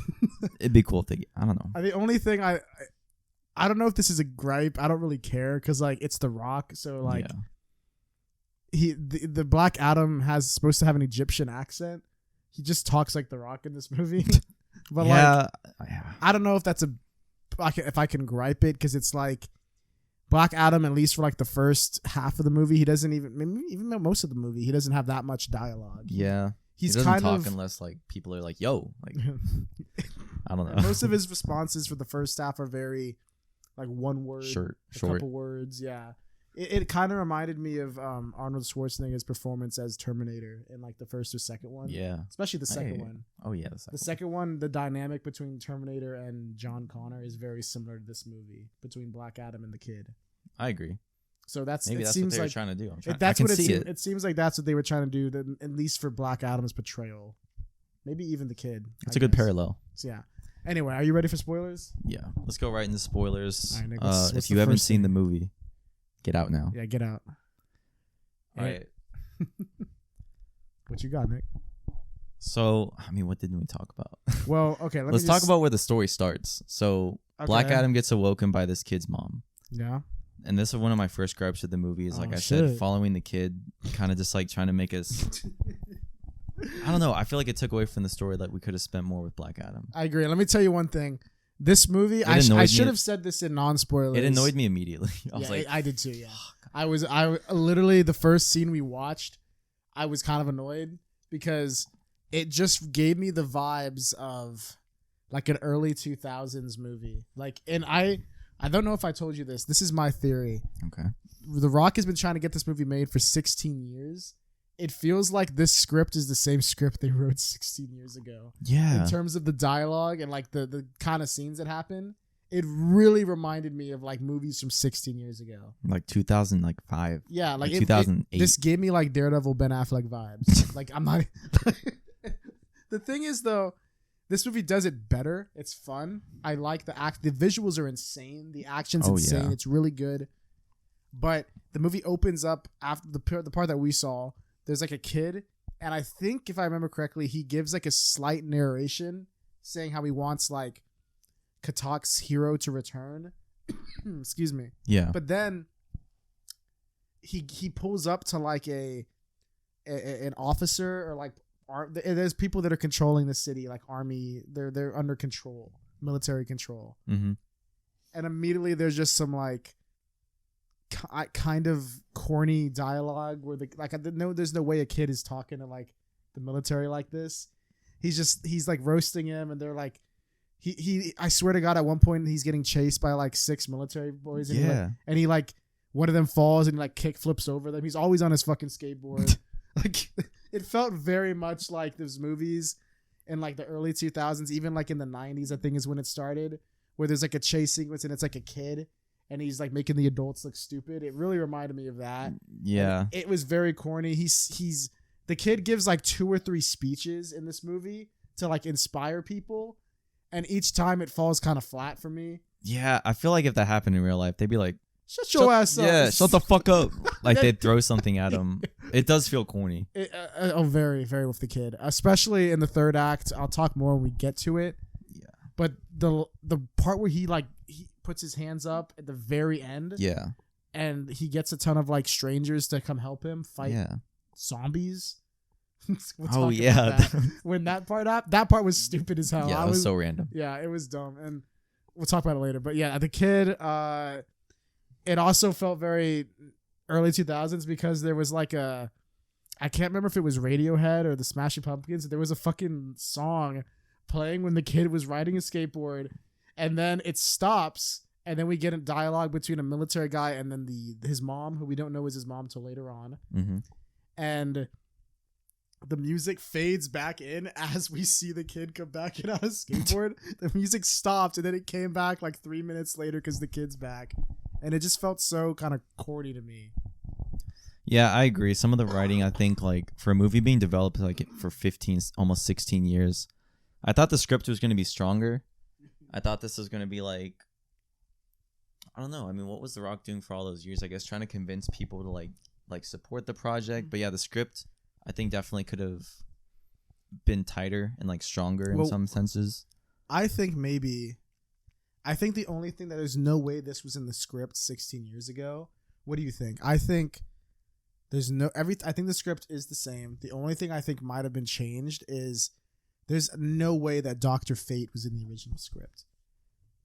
it'd be cool if they. I don't know. The only thing I don't know if this is a gripe. I don't really care because like it's The Rock, so like the Black Adam has supposed to have an Egyptian accent. He just talks like The Rock in this movie. But I don't know if that's if I can gripe it because it's like Black Adam, at least for like the first half of the movie, he doesn't even most of the movie, he doesn't have that much dialogue. Yeah. He's he doesn't kind talk of unless like people are like, yo, like I don't know. Most of his responses for the first half are very like one word, short, couple words. Yeah. It kind of reminded me of Arnold Schwarzenegger's performance as Terminator in like the first or second one. Yeah. Especially the second one. Oh, yeah. The second one, the dynamic between Terminator and John Connor is very similar to this movie between Black Adam and the kid. I agree. So that's what they were trying to do. It seems like that's what they were trying to do, at least for Black Adam's portrayal. Maybe even the kid. It's a good parallel. So, yeah. Anyway, are you ready for spoilers? Yeah. Let's go right into spoilers. All right, Nick, if you haven't seen the movie, get out now. Yeah, get out. All right. What you got, Nick? So, I mean, what didn't we talk about? Well, okay. Let's talk about where the story starts. So, Black Adam gets awoken by this kid's mom. Yeah. And this is one of my first gripes with the movie is, like I said, following the kid, kind of just like trying to make us... I don't know. I feel like it took away from the story that we could have spent more with Black Adam. I agree. Let me tell you one thing. This movie, I should have said this in non-spoilers. It annoyed me immediately. I did too. Yeah, I literally the first scene we watched, I was kind of annoyed because it just gave me the vibes of like an early 2000s movie. Like, and I don't know if I told you this. This is my theory. Okay. The Rock has been trying to get this movie made for 16 years. It feels like this script is the same script they wrote 16 years ago. Yeah. In terms of the dialogue and like the kind of scenes that happen, it really reminded me of like movies from 16 years ago. Like 2005. Yeah, like 2008. This gave me like Daredevil Ben Affleck vibes. Like I'm not. The thing is though, this movie does it better. It's fun. I like the visuals are insane. The action's insane. Yeah. It's really good. But the movie opens up after the part that we saw. There's like a kid, and I think if I remember correctly, he gives like a slight narration saying how he wants like Katak's hero to return. Excuse me. Yeah. But then he pulls up to like an officer or like there's people that are controlling the city, like army. They're under control, military control. Mm-hmm. And immediately there's just some like kind of corny dialogue where there's no way a kid is talking to like the military like this. He's like roasting him, and they're like he I swear to God, at one point he's getting chased by like 6 military boys, and he like one of them falls and he like kick flips over them. He's always on his fucking skateboard. Like it felt very much like those movies in like the early 2000s, even like in the 90s I think is when it started, where there's like a chase sequence and it's like a kid and he's like making the adults look stupid. It really reminded me of that. Yeah. And it was very corny. He's the kid gives like 2 or 3 speeches in this movie to like inspire people, and each time it falls kind of flat for me. Yeah, I feel like if that happened in real life, they'd be like, Shut your ass up. Yeah, shut the fuck up. Like they'd throw something at him. It does feel corny. Very, very with the kid, especially in the third act. I'll talk more when we get to it. Yeah. But the part where he puts his hands up at the very end. Yeah. And he gets a ton of like strangers to come help him fight zombies. Oh yeah. When that part was stupid as hell. Yeah, it was so random. Yeah, it was dumb, and we'll talk about it later. But yeah, the kid. It also felt very early 2000s because there was like I can't remember if it was Radiohead or the Smashing Pumpkins. There was a fucking song playing when the kid was riding a skateboard, and then it stops, and then we get a dialogue between a military guy and then his mom, who we don't know is his mom till later on. Mm-hmm. And the music fades back in as we see the kid come back in on a skateboard. The music stopped, and then it came back like 3 minutes later because the kid's back. And it just felt so kind of corny to me. Yeah, I agree. Some of the writing, I think, like, for a movie being developed like for 15, almost 16 years, I thought the script was going to be stronger. I thought this was going to be like, I don't know. I mean, what was The Rock doing for all those years? I guess trying to convince people to like support the project. But yeah, the script, I think, definitely could have been tighter and like stronger in some senses. I think the only thing that there's no way this was in the script 16 years ago. What do you think? I think I think the script is the same. The only thing I think might have been changed is there's no way that Dr. Fate was in the original script.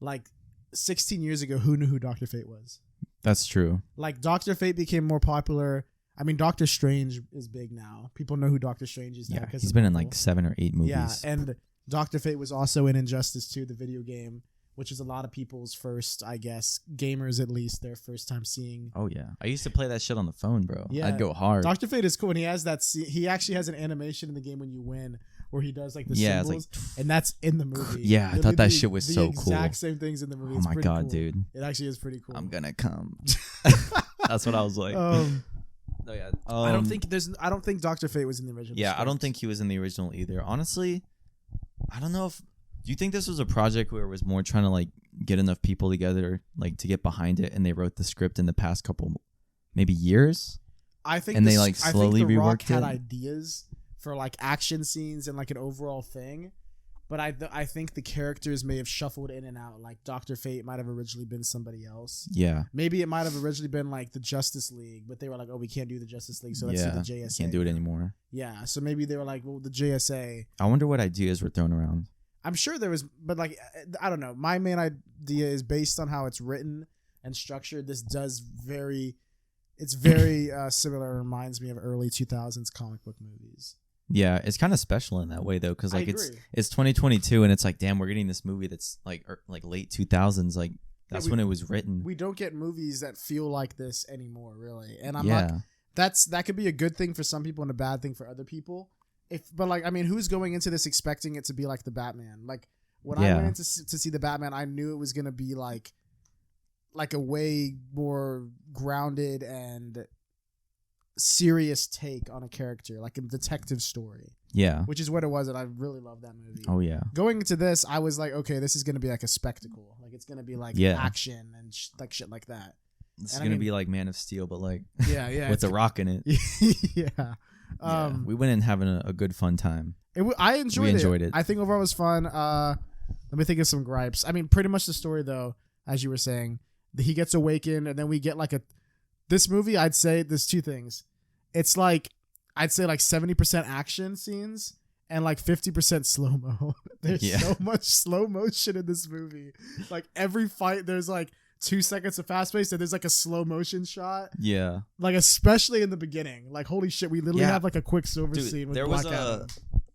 Like 16 years ago, who knew who Dr. Fate was? That's true. Like Dr. Fate became more popular. I mean, Doctor Strange is big now. People know who Doctor Strange is now. Yeah, he's been in like 7 or 8 movies. Yeah, and Dr. Fate was also in Injustice 2, the video game, which is a lot of people's first, I guess, gamers at least, their first time seeing. Oh, yeah. I used to play that shit on the phone, bro. Yeah. I'd go hard. Dr. Fate is cool, and he has that. He actually has an animation in the game when you win where he does like the symbols, and that's in the movie. Yeah, I thought that shit was so cool. The exact same things in the movie. Oh my god, cool. dude. It actually is pretty cool. I'm gonna come. That's what I was like. Yeah. I don't think Dr. Fate was in the original. Yeah, script. I don't think he was in the original either. Honestly, I don't know if. Do you think this was a project where it was more trying to like get enough people together, like to get behind it, and they wrote the script in the past couple, maybe years? I think, and they like slowly The Rock reworked had it. Ideas for like action scenes and like an overall thing, but I think the characters may have shuffled in and out. Like Dr. Fate might have originally been somebody else. Yeah, maybe it might have originally been like the Justice League, but they were like, oh, we can't do the Justice League, so let's do the JSA. Can't do it anymore. Yeah, so maybe they were like, well, the JSA. I wonder what ideas were thrown around. I'm sure there was, but like, I don't know. My main idea is based on how it's written and structured. This does it's very similar. Reminds me of early 2000s comic book movies. Yeah, it's kind of special in that way though, because like it's 2022 and it's like, damn, we're getting this movie that's like late 2000s. Like that's when it was written. We don't get movies that feel like this anymore, really. And I'm not. That could be a good thing for some people and a bad thing for other people. But like, I mean, who's going into this expecting it to be like the Batman? Like when I went in to see the Batman, I knew it was gonna be like a way more grounded and serious take on a character, like a detective story. Yeah, which is what it was, and I really love that movie. Oh yeah. Going into this, I was like, okay, this is gonna be like a spectacle. Like it's gonna be like action and like shit like that. It's gonna be like Man of Steel, but like yeah, with The Rock in it. Yeah. We went in having a good fun time. I enjoyed it. I think overall it was fun. Let me think of some gripes. I mean, pretty much the story though, as you were saying, he gets awakened, and then we get like this movie. I'd say there's 2 things. It's like I'd say like 70% action scenes and like 50% slow mo. There's so much slow motion in this movie. Like every fight, there's like 2 seconds of fast pace and there's like a slow motion shot. Yeah. Like especially in the beginning. Like holy shit, we literally have like a Quicksilver scene with Black Adam.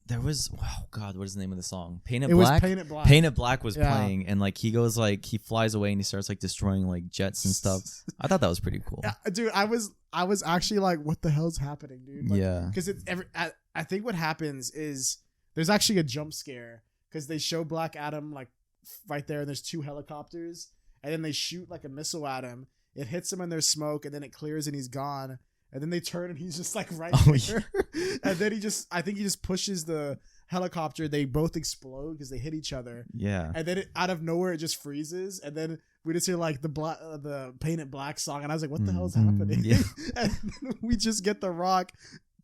There was oh god, what is the name of the song? Painted Black. Painted Black was playing, and like he goes like he flies away and he starts like destroying like jets and stuff. I thought that was pretty cool. Yeah, dude, I was actually like, what the hell's happening, dude? Like, because I think what happens is there's actually a jump scare because they show Black Adam like right there, and there's 2 helicopters, and then they shoot like a missile at him. It hits him and there's smoke, and then it clears and he's gone. And then they turn and he's just like right there. Yeah. And then I think he just pushes the helicopter. They both explode because they hit each other. Yeah. And then out of nowhere it just freezes, and then we just hear like the Paint It Black song, and I was like, what the hell is happening? Yeah. And then we just get The Rock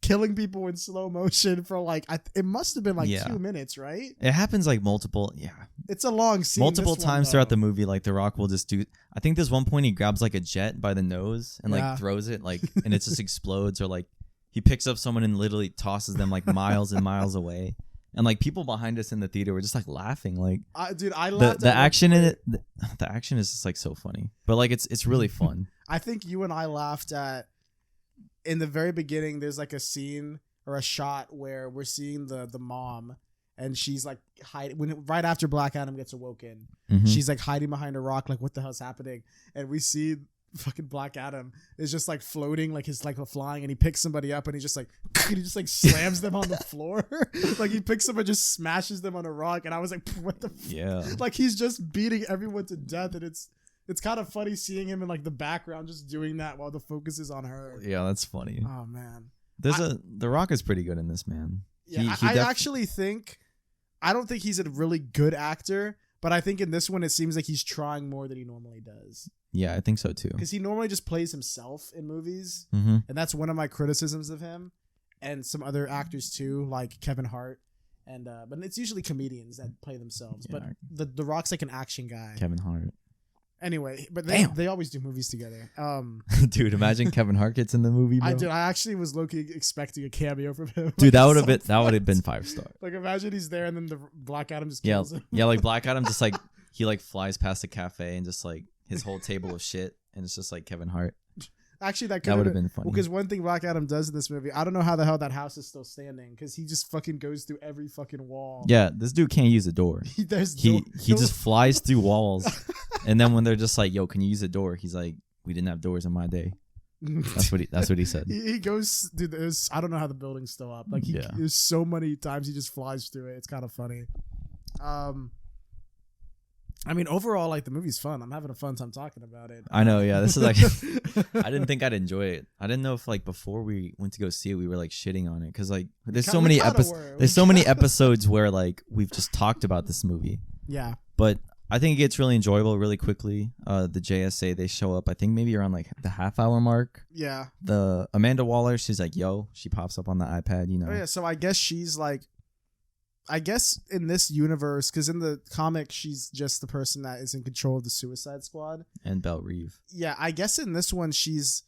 killing people in slow motion for like it must have been like 2 minutes, right? It happens like multiple. Yeah. It's a long scene. Multiple times throughout the movie, like The Rock will just do. I think there's one point he grabs like a jet by the nose and like throws it like, and it just explodes, or like he picks up someone and literally tosses them like miles and miles away. And like people behind us in the theater were just like laughing, like, dude, I laughed. The action in it, the action is just like so funny, but like it's really fun. I think you and I laughed at in the very beginning. There's like a scene or a shot where we're seeing the mom, and she's like hiding right after Black Adam gets awoken. Mm-hmm. She's like hiding behind a rock, like what the hell's happening? And we see fucking Black Adam is just like floating, like he's like flying, and he picks somebody up and he just like slams them on the floor. Like he picks them and just smashes them on a rock, and I was like, what the like he's just beating everyone to death. And it's kind of funny seeing him in like the background just doing that while the focus is on her. Yeah, that's funny. Oh man, The Rock is pretty good in this, man. Yeah, I actually think I don't think he's a really good actor, but I think in this one it seems like he's trying more than he normally does. Yeah, I think so too. Because he normally just plays himself in movies, and that's one of my criticisms of him, and some other actors too, like Kevin Hart, and but it's usually comedians that play themselves. Yeah. But the Rock's like an action guy. Kevin Hart. Anyway, but they always do movies together. Dude, imagine Kevin Hart gets in the movie, bro. I actually was low-key expecting a cameo from him. Dude, that would have been 5-star. Like imagine he's there and then the Black Adam just kills him. Yeah, like Black Adam just like he like flies past the cafe and just like his whole table of shit, and it's just like Kevin Hart. Actually, that would have been funny. Because one thing Black Adam does in this movie, I don't know how the hell that house is still standing, because he just fucking goes through every fucking wall. Yeah, this dude can't use a door. He just flies through walls, and then when they're just like, "Yo, can you use a door?" He's like, "We didn't have doors in my day." That's what he said. He goes, dude. I don't know how the building's still up. Like, there's so many times he just flies through it. It's kind of funny. I mean, overall, like the movie's fun. I'm having a fun time talking about it. I know, yeah. This is like, I didn't think I'd enjoy it. I didn't know if like before we went to go see it, we were like shitting on it, because like there's so many episodes. There's so many episodes where like we've just talked about this movie. Yeah. But I think it gets really enjoyable really quickly. The JSA, they show up, I think maybe around like the half-hour mark. Yeah. The Amanda Waller, she's like, "Yo," she pops up on the iPad, you know. Oh yeah. So I guess she's like. I guess in this universe, because in the comic, she's just the person that is in control of the Suicide Squad. And Belle Reeve. Yeah, I guess in this one, she's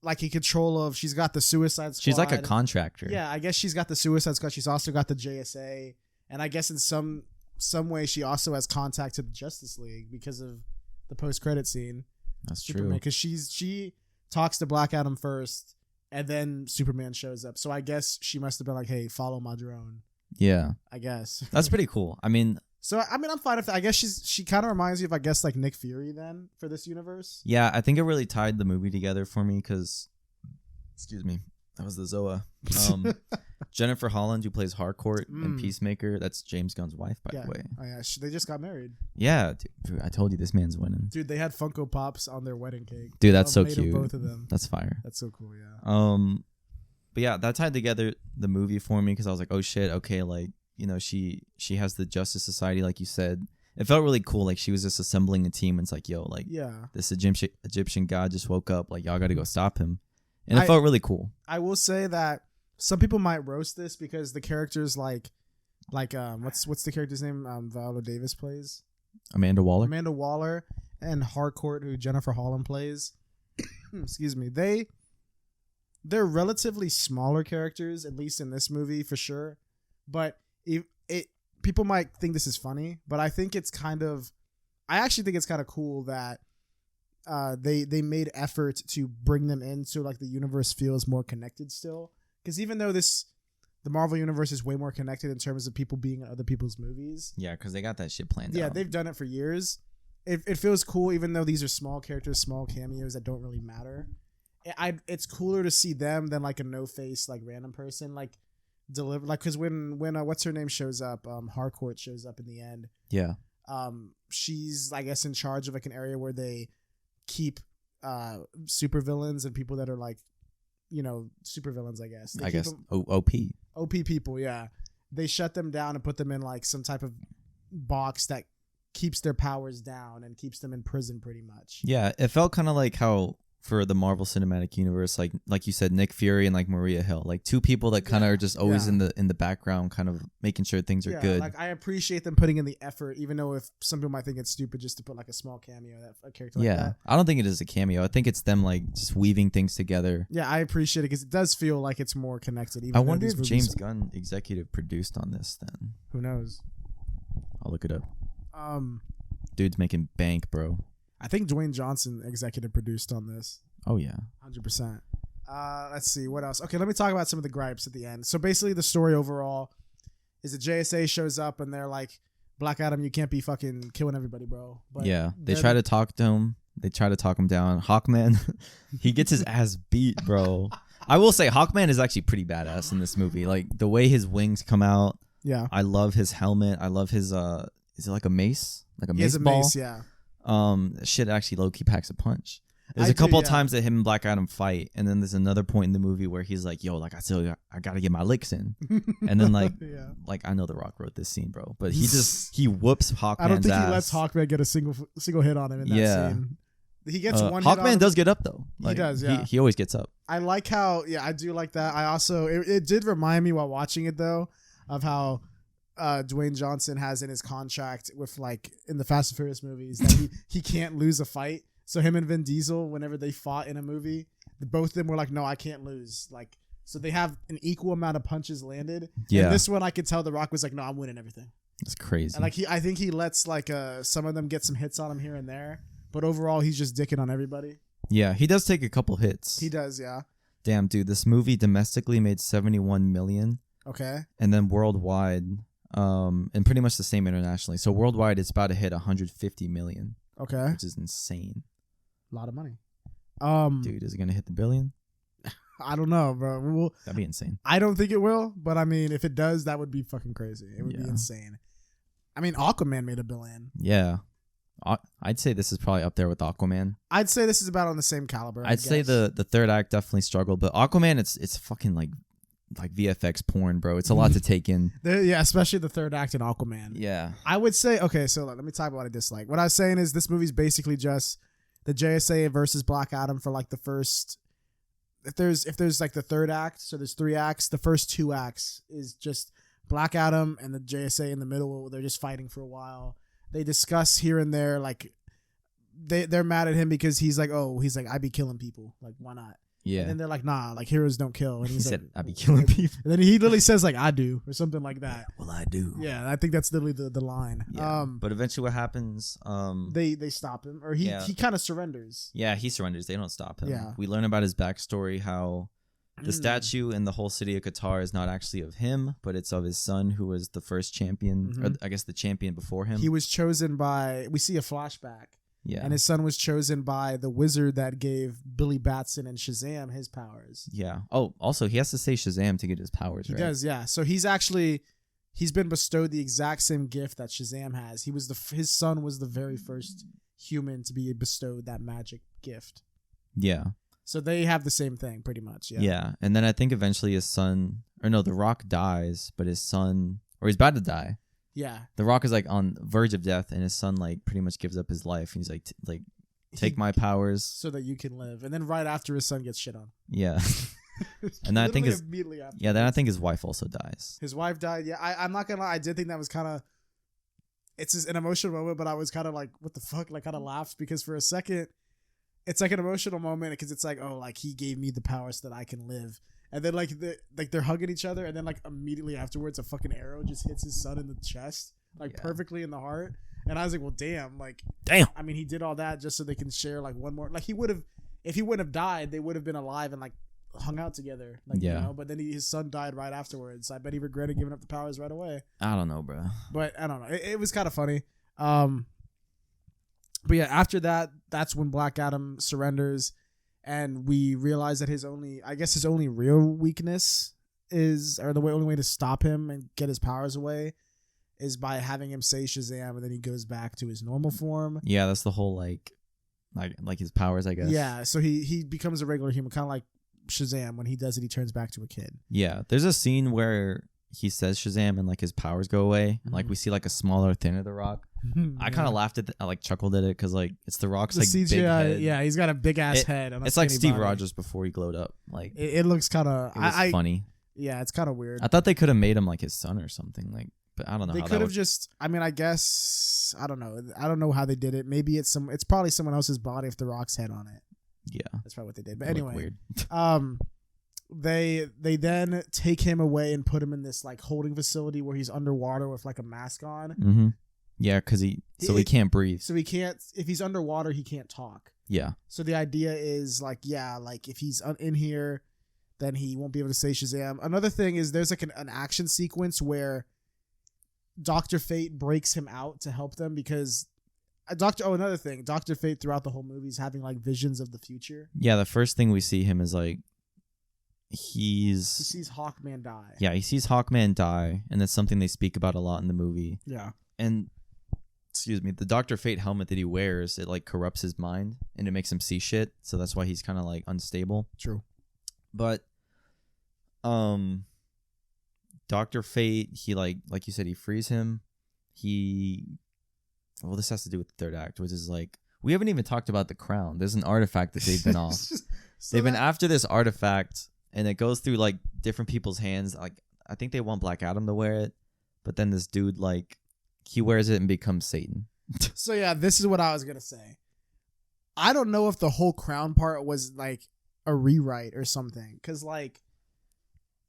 like in control of, she's got the Suicide Squad. She's like a contractor. Yeah, I guess she's got the Suicide Squad. She's also got the JSA. And I guess in some way, she also has contact to the Justice League because of the post-credit scene. That's Superman, true. because she talks to Black Adam first, and then Superman shows up. So I guess she must have been like, "Hey, follow my drone." Yeah, I guess that's pretty cool. I mean, I'm fine with that. I guess she kind of reminds me of, I guess, like Nick Fury then for this universe. Yeah, I think it really tied the movie together for me because, excuse me, that was the Zoa. Jennifer Holland, who plays Harcourt in Peacemaker, that's James Gunn's wife, by the way. Oh yeah, they just got married. Yeah, dude, I told you this man's winning. Dude, they had Funko Pops on their wedding cake. Dude, that's so cute. Both of them. That's fire. That's so cool. Yeah. But yeah, that tied together the movie for me because I was like, oh shit, okay, like, you know, she has the Justice Society, like you said. It felt really cool. Like she was just assembling a team. And it's like, yo, like, this Egyptian god just woke up. Like, y'all got to go stop him. And it felt really cool. I will say that some people might roast this because the characters like what's the character's name? Viola Davis plays Amanda Waller, and Harcourt, who Jennifer Holland plays. Excuse me. They're relatively smaller characters, at least in this movie for sure. But people might think this is funny, but I actually think it's kind of cool that they made effort to bring them in so like the universe feels more connected still. Because even though the Marvel universe is way more connected in terms of people being in other people's movies. Yeah, because they got that shit planned out. Yeah, they've done it for years. It feels cool, even though these are small characters, small cameos that don't really matter. It's cooler to see them than like a no-face like random person. Like deliver, like, because when what's her name shows up, Harcourt shows up in the end. Yeah. She's, I guess, in charge of like an area where they keep supervillains and people that are like, supervillains. I guess. They keep them, OP people. Yeah, they shut them down and put them in like some type of box that keeps their powers down and keeps them in prison, pretty much. Yeah, it felt kind of like how for the Marvel Cinematic Universe, like you said, Nick Fury and like Maria Hill, like two people that kind of are just always in the background, kind of making sure things are good. Like I appreciate them putting in the effort, even though if some people might think it's stupid just to put like a small cameo, that a character like that. I don't think it is a cameo. I think it's them like just weaving things together. Yeah, I appreciate it because it does feel like it's more connected. Even I wonder if James Gunn executive produced on this then. Who knows? I'll look it up. Dude's making bank, bro. I think Dwayne Johnson executive produced on this. Oh yeah, 100%. Let's see what else. Okay, let me talk about some of the gripes at the end. So basically, the story overall is that JSA shows up and they're like, "Black Adam, you can't be fucking killing everybody, bro." But yeah, they try to talk to him. They try to talk him down. Hawkman, he gets his ass beat, bro. I will say, Hawkman is actually pretty badass in this movie. Like the way his wings come out. Yeah, I love his helmet. I love his is it like a mace? Like a mace ball? Mace, yeah. Shit actually low-key packs a punch. There's a couple times that him and Black Adam fight, and then there's another point in the movie where he's like, "Yo, like I gotta get my licks in," and then like, like I know The Rock wrote this scene, bro, but he whoops Hawkman's ass. I don't think he lets Hawkman get a single hit on him in that scene. He gets one. Hawkman does get up though. Like, he does. Yeah, he always gets up. I like how. Yeah, I do like that. I also it did remind me while watching it though of how Dwayne Johnson has in his contract with like in the Fast and Furious movies that he can't lose a fight. So him and Vin Diesel, whenever they fought in a movie, both of them were like, "No, I can't lose." Like, so they have an equal amount of punches landed. Yeah. And this one, I could tell The Rock was like, "No, I'm winning everything." That's crazy. And like I think he lets like some of them get some hits on him here and there, but overall he's just dicking on everybody. Yeah, he does take a couple hits. He does, yeah. Damn, dude, this movie domestically made 71 million. Okay. And then worldwide, and pretty much the same internationally. So worldwide, it's about to hit 150 million. Okay. Which is insane. A lot of money. Dude, is it gonna hit the billion? I don't know, bro. That'd be insane. I don't think it will, but I mean, if it does, that would be fucking crazy. It would be insane. I mean, Aquaman made $1 billion. Yeah, I'd say this is probably up there with Aquaman. I'd say this is about on the same caliber. I'd say the third act definitely struggled, but Aquaman, it's fucking like VFX porn, bro. It's a lot to take in. Yeah, especially the third act in Aquaman. Yeah, I would say okay. So let me talk about what I dislike. What I was saying is this movie's basically just the JSA versus Black Adam for like the first. If there's like the third act, so there's 3 acts. The first 2 acts is just Black Adam and the JSA in the middle. They're just fighting for a while. They discuss here and there, like they're mad at him because he's like, I be killing people. Like, why not? Yeah. And then they're like, nah, like heroes don't kill. And he said, like, I be killing people. And then he literally says like, I do, or something like that. Well, I do. Yeah, I think that's literally the line. Yeah. But eventually what happens, they stop him, or he kind of surrenders. Yeah, he surrenders. They don't stop him. Yeah. We learn about his backstory, how the statue in the whole city of Qatar is not actually of him, but it's of his son, who was the first champion, or I guess the champion before him. He was chosen by, we see a flashback. Yeah. And his son was chosen by the wizard that gave Billy Batson and Shazam his powers. Yeah. Oh, also, he has to say Shazam to get his powers, right? He does, yeah. So he's been bestowed the exact same gift that Shazam has. His son was the very first human to be bestowed that magic gift. Yeah. So they have the same thing, pretty much. Yeah. Yeah. And then I think eventually his son, or no, The Rock dies, but his son, or he's about to die. Yeah. The Rock is like on the verge of death, and his son like pretty much gives up his life. He's like, take my powers so that you can live. And then right after his son gets shit on. Yeah. And then I think his wife also dies. His wife died. Yeah. I'm not gonna lie. I did think that was kind of, it's just an emotional moment, but I was kind of like, what the fuck? Like, kind of laughed because for a second, it's like an emotional moment because it's like, oh, like he gave me the power so that I can live. And then like they're hugging each other, and then like immediately afterwards, a fucking arrow just hits his son in the chest, like perfectly in the heart. And I was like, well, damn. I mean, he did all that just so they can share like one more. Like he would have, if he wouldn't have died, they would have been alive and like hung out together. Like, you know. But then his son died right afterwards. So I bet he regretted giving up the powers right away. I don't know, bro. But I don't know. It was kind of funny. But yeah, after that, that's when Black Adam surrenders, and we realize that his only real weakness only way to stop him and get his powers away is by having him say Shazam, and then he goes back to his normal form. Yeah, that's the whole like his powers, I guess. Yeah, so he becomes a regular human, kind of like Shazam. When he does it, he turns back to a kid. Yeah, there's a scene where he says Shazam and like his powers go away. And, like we see like a smaller, thinner The Rock. I kind of laughed at I like chuckled at it because like it's The Rock's like CGI, big head. yeah, he's got a big ass head. It's like Steve Rogers before he glowed up. Like it looks kind of funny. Yeah, it's kind of weird. I thought they could have made him like his son or something. Like, but I don't know. They could have just. I mean, I guess I don't know. I don't know how they did it. Maybe it's probably someone else's body if The Rock's head on it. Yeah, that's probably what they did. But anyway, weird. They then take him away and put him in this like holding facility where he's underwater with like a mask on. Mm-hmm. Yeah, because he can't breathe. So he can't. If he's underwater, he can't talk. Yeah. So the idea is like, like if he's in here, then he won't be able to say Shazam. Another thing is there's like an action sequence where Dr. Fate breaks him out to help them because another thing, Dr. Fate throughout the whole movie is having like visions of the future. Yeah, the first thing we see him is like he sees Hawkman die. Yeah, he sees Hawkman die, and that's something they speak about a lot in the movie. Yeah. And excuse me, the Dr. Fate helmet that he wears, it like corrupts his mind and it makes him see shit, so that's why he's kind of like unstable. True. But Dr. Fate, he like you said, he frees him. This has to do with the third act, which is like we haven't even talked about the crown. There's an artifact that they've been off. They've been after this artifact, and it goes through like different people's hands. Like I think they want Black Adam to wear it, but then this dude like he wears it and becomes Satan. So yeah, this is what I was gonna say. I don't know if the whole crown part was like a rewrite or something, because like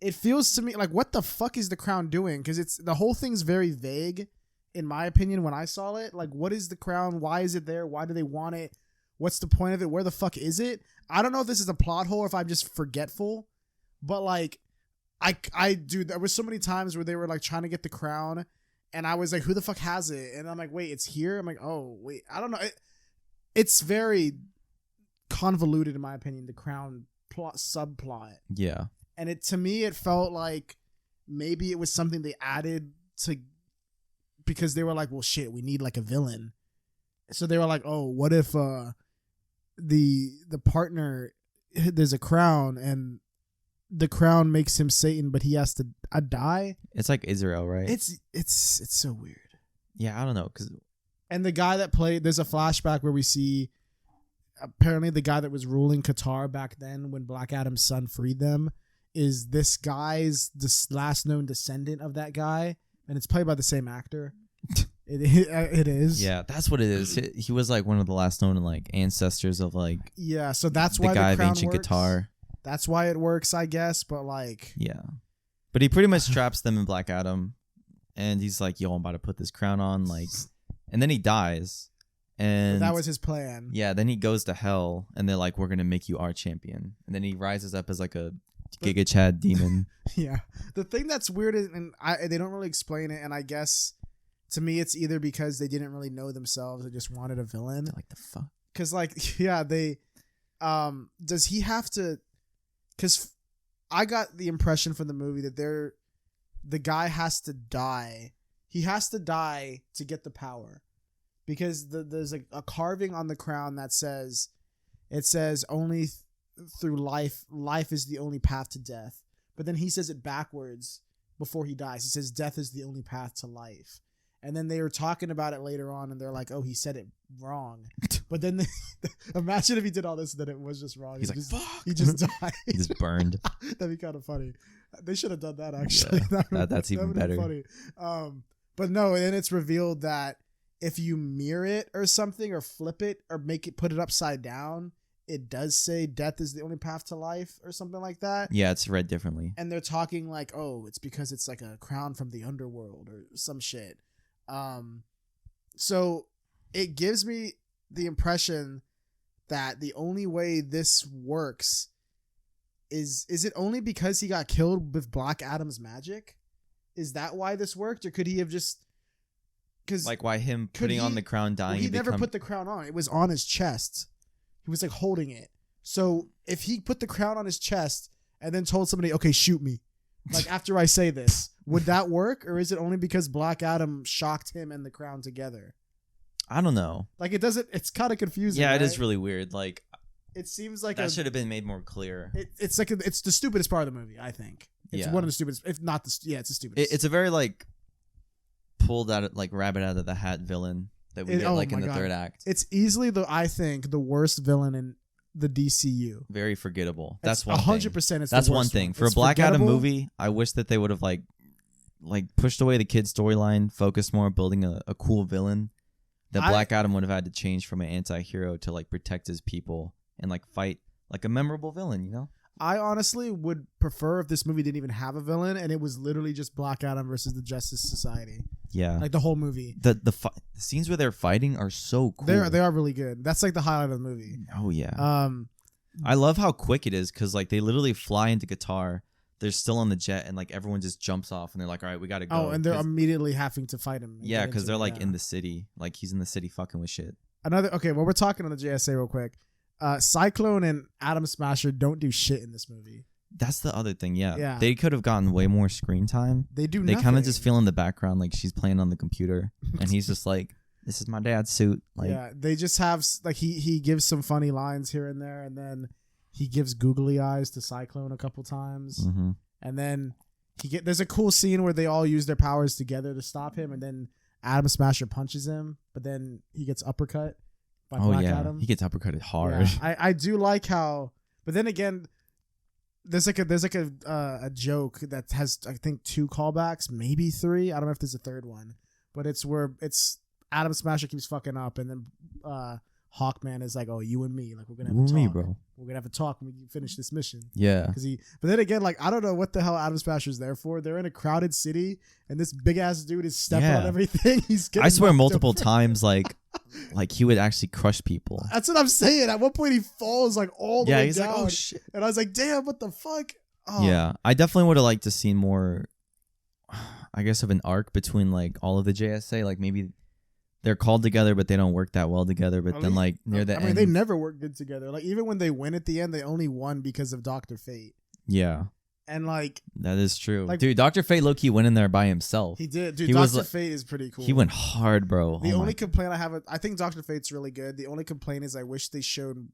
it feels to me like what the fuck is the crown doing? Because the whole thing's very vague, in my opinion. When I saw it, like what is the crown? Why is it there? Why do they want it? What's the point of it? Where the fuck is it? I don't know if this is a plot hole or if I'm just forgetful, but like there was so many times where they were like trying to get the crown, and I was like, who the fuck has it? And I'm like, wait, it's here. I'm like, oh wait, I don't know. It's very convoluted in my opinion, the crown subplot. Yeah. And to me, it felt like maybe it was something they added to, because they were like, well, shit, we need like a villain. So they were like, oh, what if the partner, there's a crown and the crown makes him Satan, but he has to die. It's like Israel, right? It's so weird. Yeah, I don't know, and the guy that played, there's a flashback where we see apparently the guy that was ruling Qatar back then when Black Adam's son freed them is this guy's last known descendant of that guy, and it's played by the same actor. It is. Yeah, that's what it is. He was like one of the last known like ancestors of like so that's why the guy crown of ancient works. Qatar. That's why it works, I guess. But like, yeah, but he pretty much traps them in Black Adam, and he's like, "Yo, I'm about to put this crown on," like, and then he dies. And that was his plan. Yeah, then he goes to hell, and they're like, "We're gonna make you our champion," and then he rises up as like a Giga Chad demon. Yeah, the thing that's weird is, and they don't really explain it, and I guess to me it's either because they didn't really know themselves or just wanted a villain. Like the fuck? Because like, yeah, they does he have to? Because I got the impression from the movie that the guy has to die. He has to die to get the power. Because there's a carving on the crown that says only through life is the only path to death. But then he says it backwards before he dies. He says death is the only path to life. And then they were talking about it later on, and they're like, oh, he said it wrong. But then imagine if he did all this and then it was just wrong. He's like, fuck. He just died. He just burned. That'd be kind of funny. They should have done that, actually. Yeah, that's even better. Funny. But no, and then it's revealed that if you mirror it or something, or flip it, or put it upside down, it does say death is the only path to life or something like that. Yeah, it's read differently. And they're talking like, oh, it's because it's like a crown from the underworld or some shit. So it gives me the impression that the only way this works is it only because he got killed with Black Adam's magic? Is that why this worked? Or could he have just... Cause like why him putting on the crown dying? Well, he never put the crown on. It was on his chest. He was like holding it. So if he put the crown on his chest and then told somebody, okay, shoot me, Like after I say this, would that work, or is it only because Black Adam shocked him and the Crown together? I don't know. Like it doesn't. It's kind of confusing. Yeah, right? it is really weird. Like it seems like that should have been made more clear. It's like it's the stupidest part of the movie. I think it's one of the stupidest, if not the. Yeah, it's the stupidest. It's a very like pulled out like rabbit out of the hat villain that we get like in the third act. It's easily I think the worst villain in the DCU. Very forgettable. That's 100%. That's one thing. For a Black Adam movie, I wish that they would have like pushed away the kid's storyline, focused more on building a cool villain. That Black Adam would have had to change from an anti-hero to like protect his people and like fight like a memorable villain, you know? I honestly would prefer if this movie didn't even have a villain and it was literally just Black Adam versus the Justice Society. Yeah. Like the whole movie. The scenes where they're fighting are so cool. They are really good. That's like the highlight of the movie. Oh yeah. I love how quick it is because like they literally fly into Qatar. They're still on the jet and like everyone just jumps off and they're like, all right, we gotta go. Oh, and they're immediately having to fight him. Yeah, because they're like in the city. Like he's in the city fucking with shit. Well, we're talking on the JSA real quick. Cyclone and Atom Smasher don't do shit in this movie. That's the other thing, yeah. Yeah. They could have gotten way more screen time. They do They nothing. kind of just feel in the background like she's playing on the computer and he's just like, this is my dad's suit. Like, yeah, they just have like he gives some funny lines here and there, and then he gives googly eyes to Cyclone a couple times. Mm-hmm. And then there's a cool scene where they all use their powers together to stop him, and then Atom Smasher punches him, but then he gets uppercut by Black Adam. He gets uppercutted hard. Yeah, I do like how, but then again, there's like a joke that has I think 2 callbacks, maybe 3. I don't know if there's a third one, but it's where Atom Smasher keeps fucking up, and then Hawkman is like, "Oh, you and me, like we're gonna have a talk, me, bro. We're gonna have a talk when we finish this mission." Yeah. But then again, like I don't know what the hell Atom Smasher's there for. They're in a crowded city, and this big ass dude is stepping on everything. I swear, multiple times, like he would actually crush people. That's what I'm saying. At one point, he falls like all the way he's down. like, "Oh shit!" And I was like, "Damn, what the fuck?" Oh. Yeah, I definitely would have liked to see more. I guess of an arc between like all of the JSA, like maybe. They're called together, but they don't work that well together. But then, like, near the end... they never work good together. Like, even when they win at the end, they only won because of Dr. Fate. Yeah. And, like... That is true. Like, dude, Dr. Fate low-key went in there by himself. He did. Dude, Dr. Fate is pretty cool. He went hard, bro. The only complaint I have... I think Dr. Fate's really good. The only complaint is I wish they showed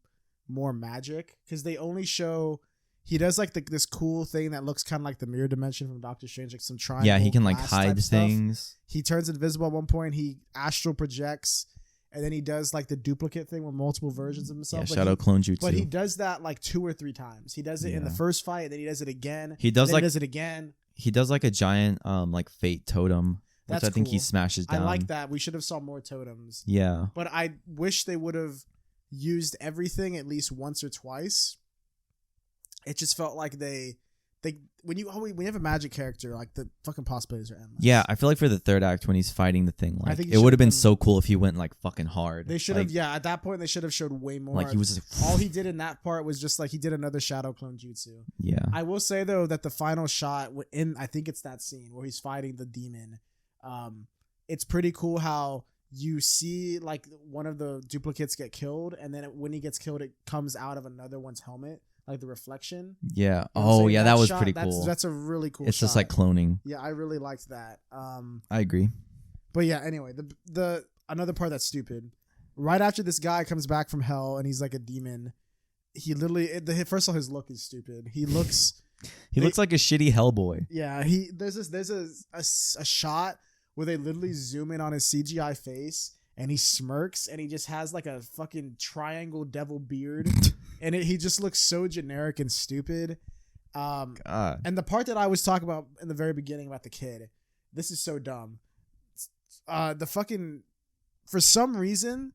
more magic. Because they only show... He does, like, this cool thing that looks kind of like the mirror dimension from Doctor Strange. Like, some triangle. Yeah, he can, like, hide things. He turns invisible at one point. He astral projects... And then he does like the duplicate thing with multiple versions of himself. Yeah, Shadow Clone Jutsu. But he does that like 2 or 3 times. He does it in the first fight, and then he does it again. He does he does it again. He does like a giant like fate totem, which I think he cool. smashes down. I like that. We should have saw more totems. Yeah. But I wish they would have used everything at least once or twice. It just felt like they when you have a magic character, like the fucking possibilities are endless. Yeah, I feel like for the third act when he's fighting the thing, like it would have been so cool if he went like fucking hard. They should have, at that point they should have showed way more. Like he was like, all he did in that part was just like he did another Shadow Clone Jutsu. Yeah. I will say though that the final shot I think it's that scene where he's fighting the demon. It's pretty cool how you see like one of the duplicates get killed, and then when he gets killed, it comes out of another one's helmet. Like the reflection. Yeah. Oh, yeah. That was pretty cool. That's a really cool. It's just like cloning. Yeah, I really liked that. I agree. But yeah. Anyway, the another part that's stupid. Right after this guy comes back from hell and he's like a demon, he literally first of all his look is stupid. He looks. He looks like a shitty Hellboy. Yeah. There's a shot where they literally zoom in on his CGI face. And he smirks, and he just has like a fucking triangle devil beard, and he just looks so generic and stupid. God. And the part that I was talking about in the very beginning about the kid, this is so dumb. For some reason,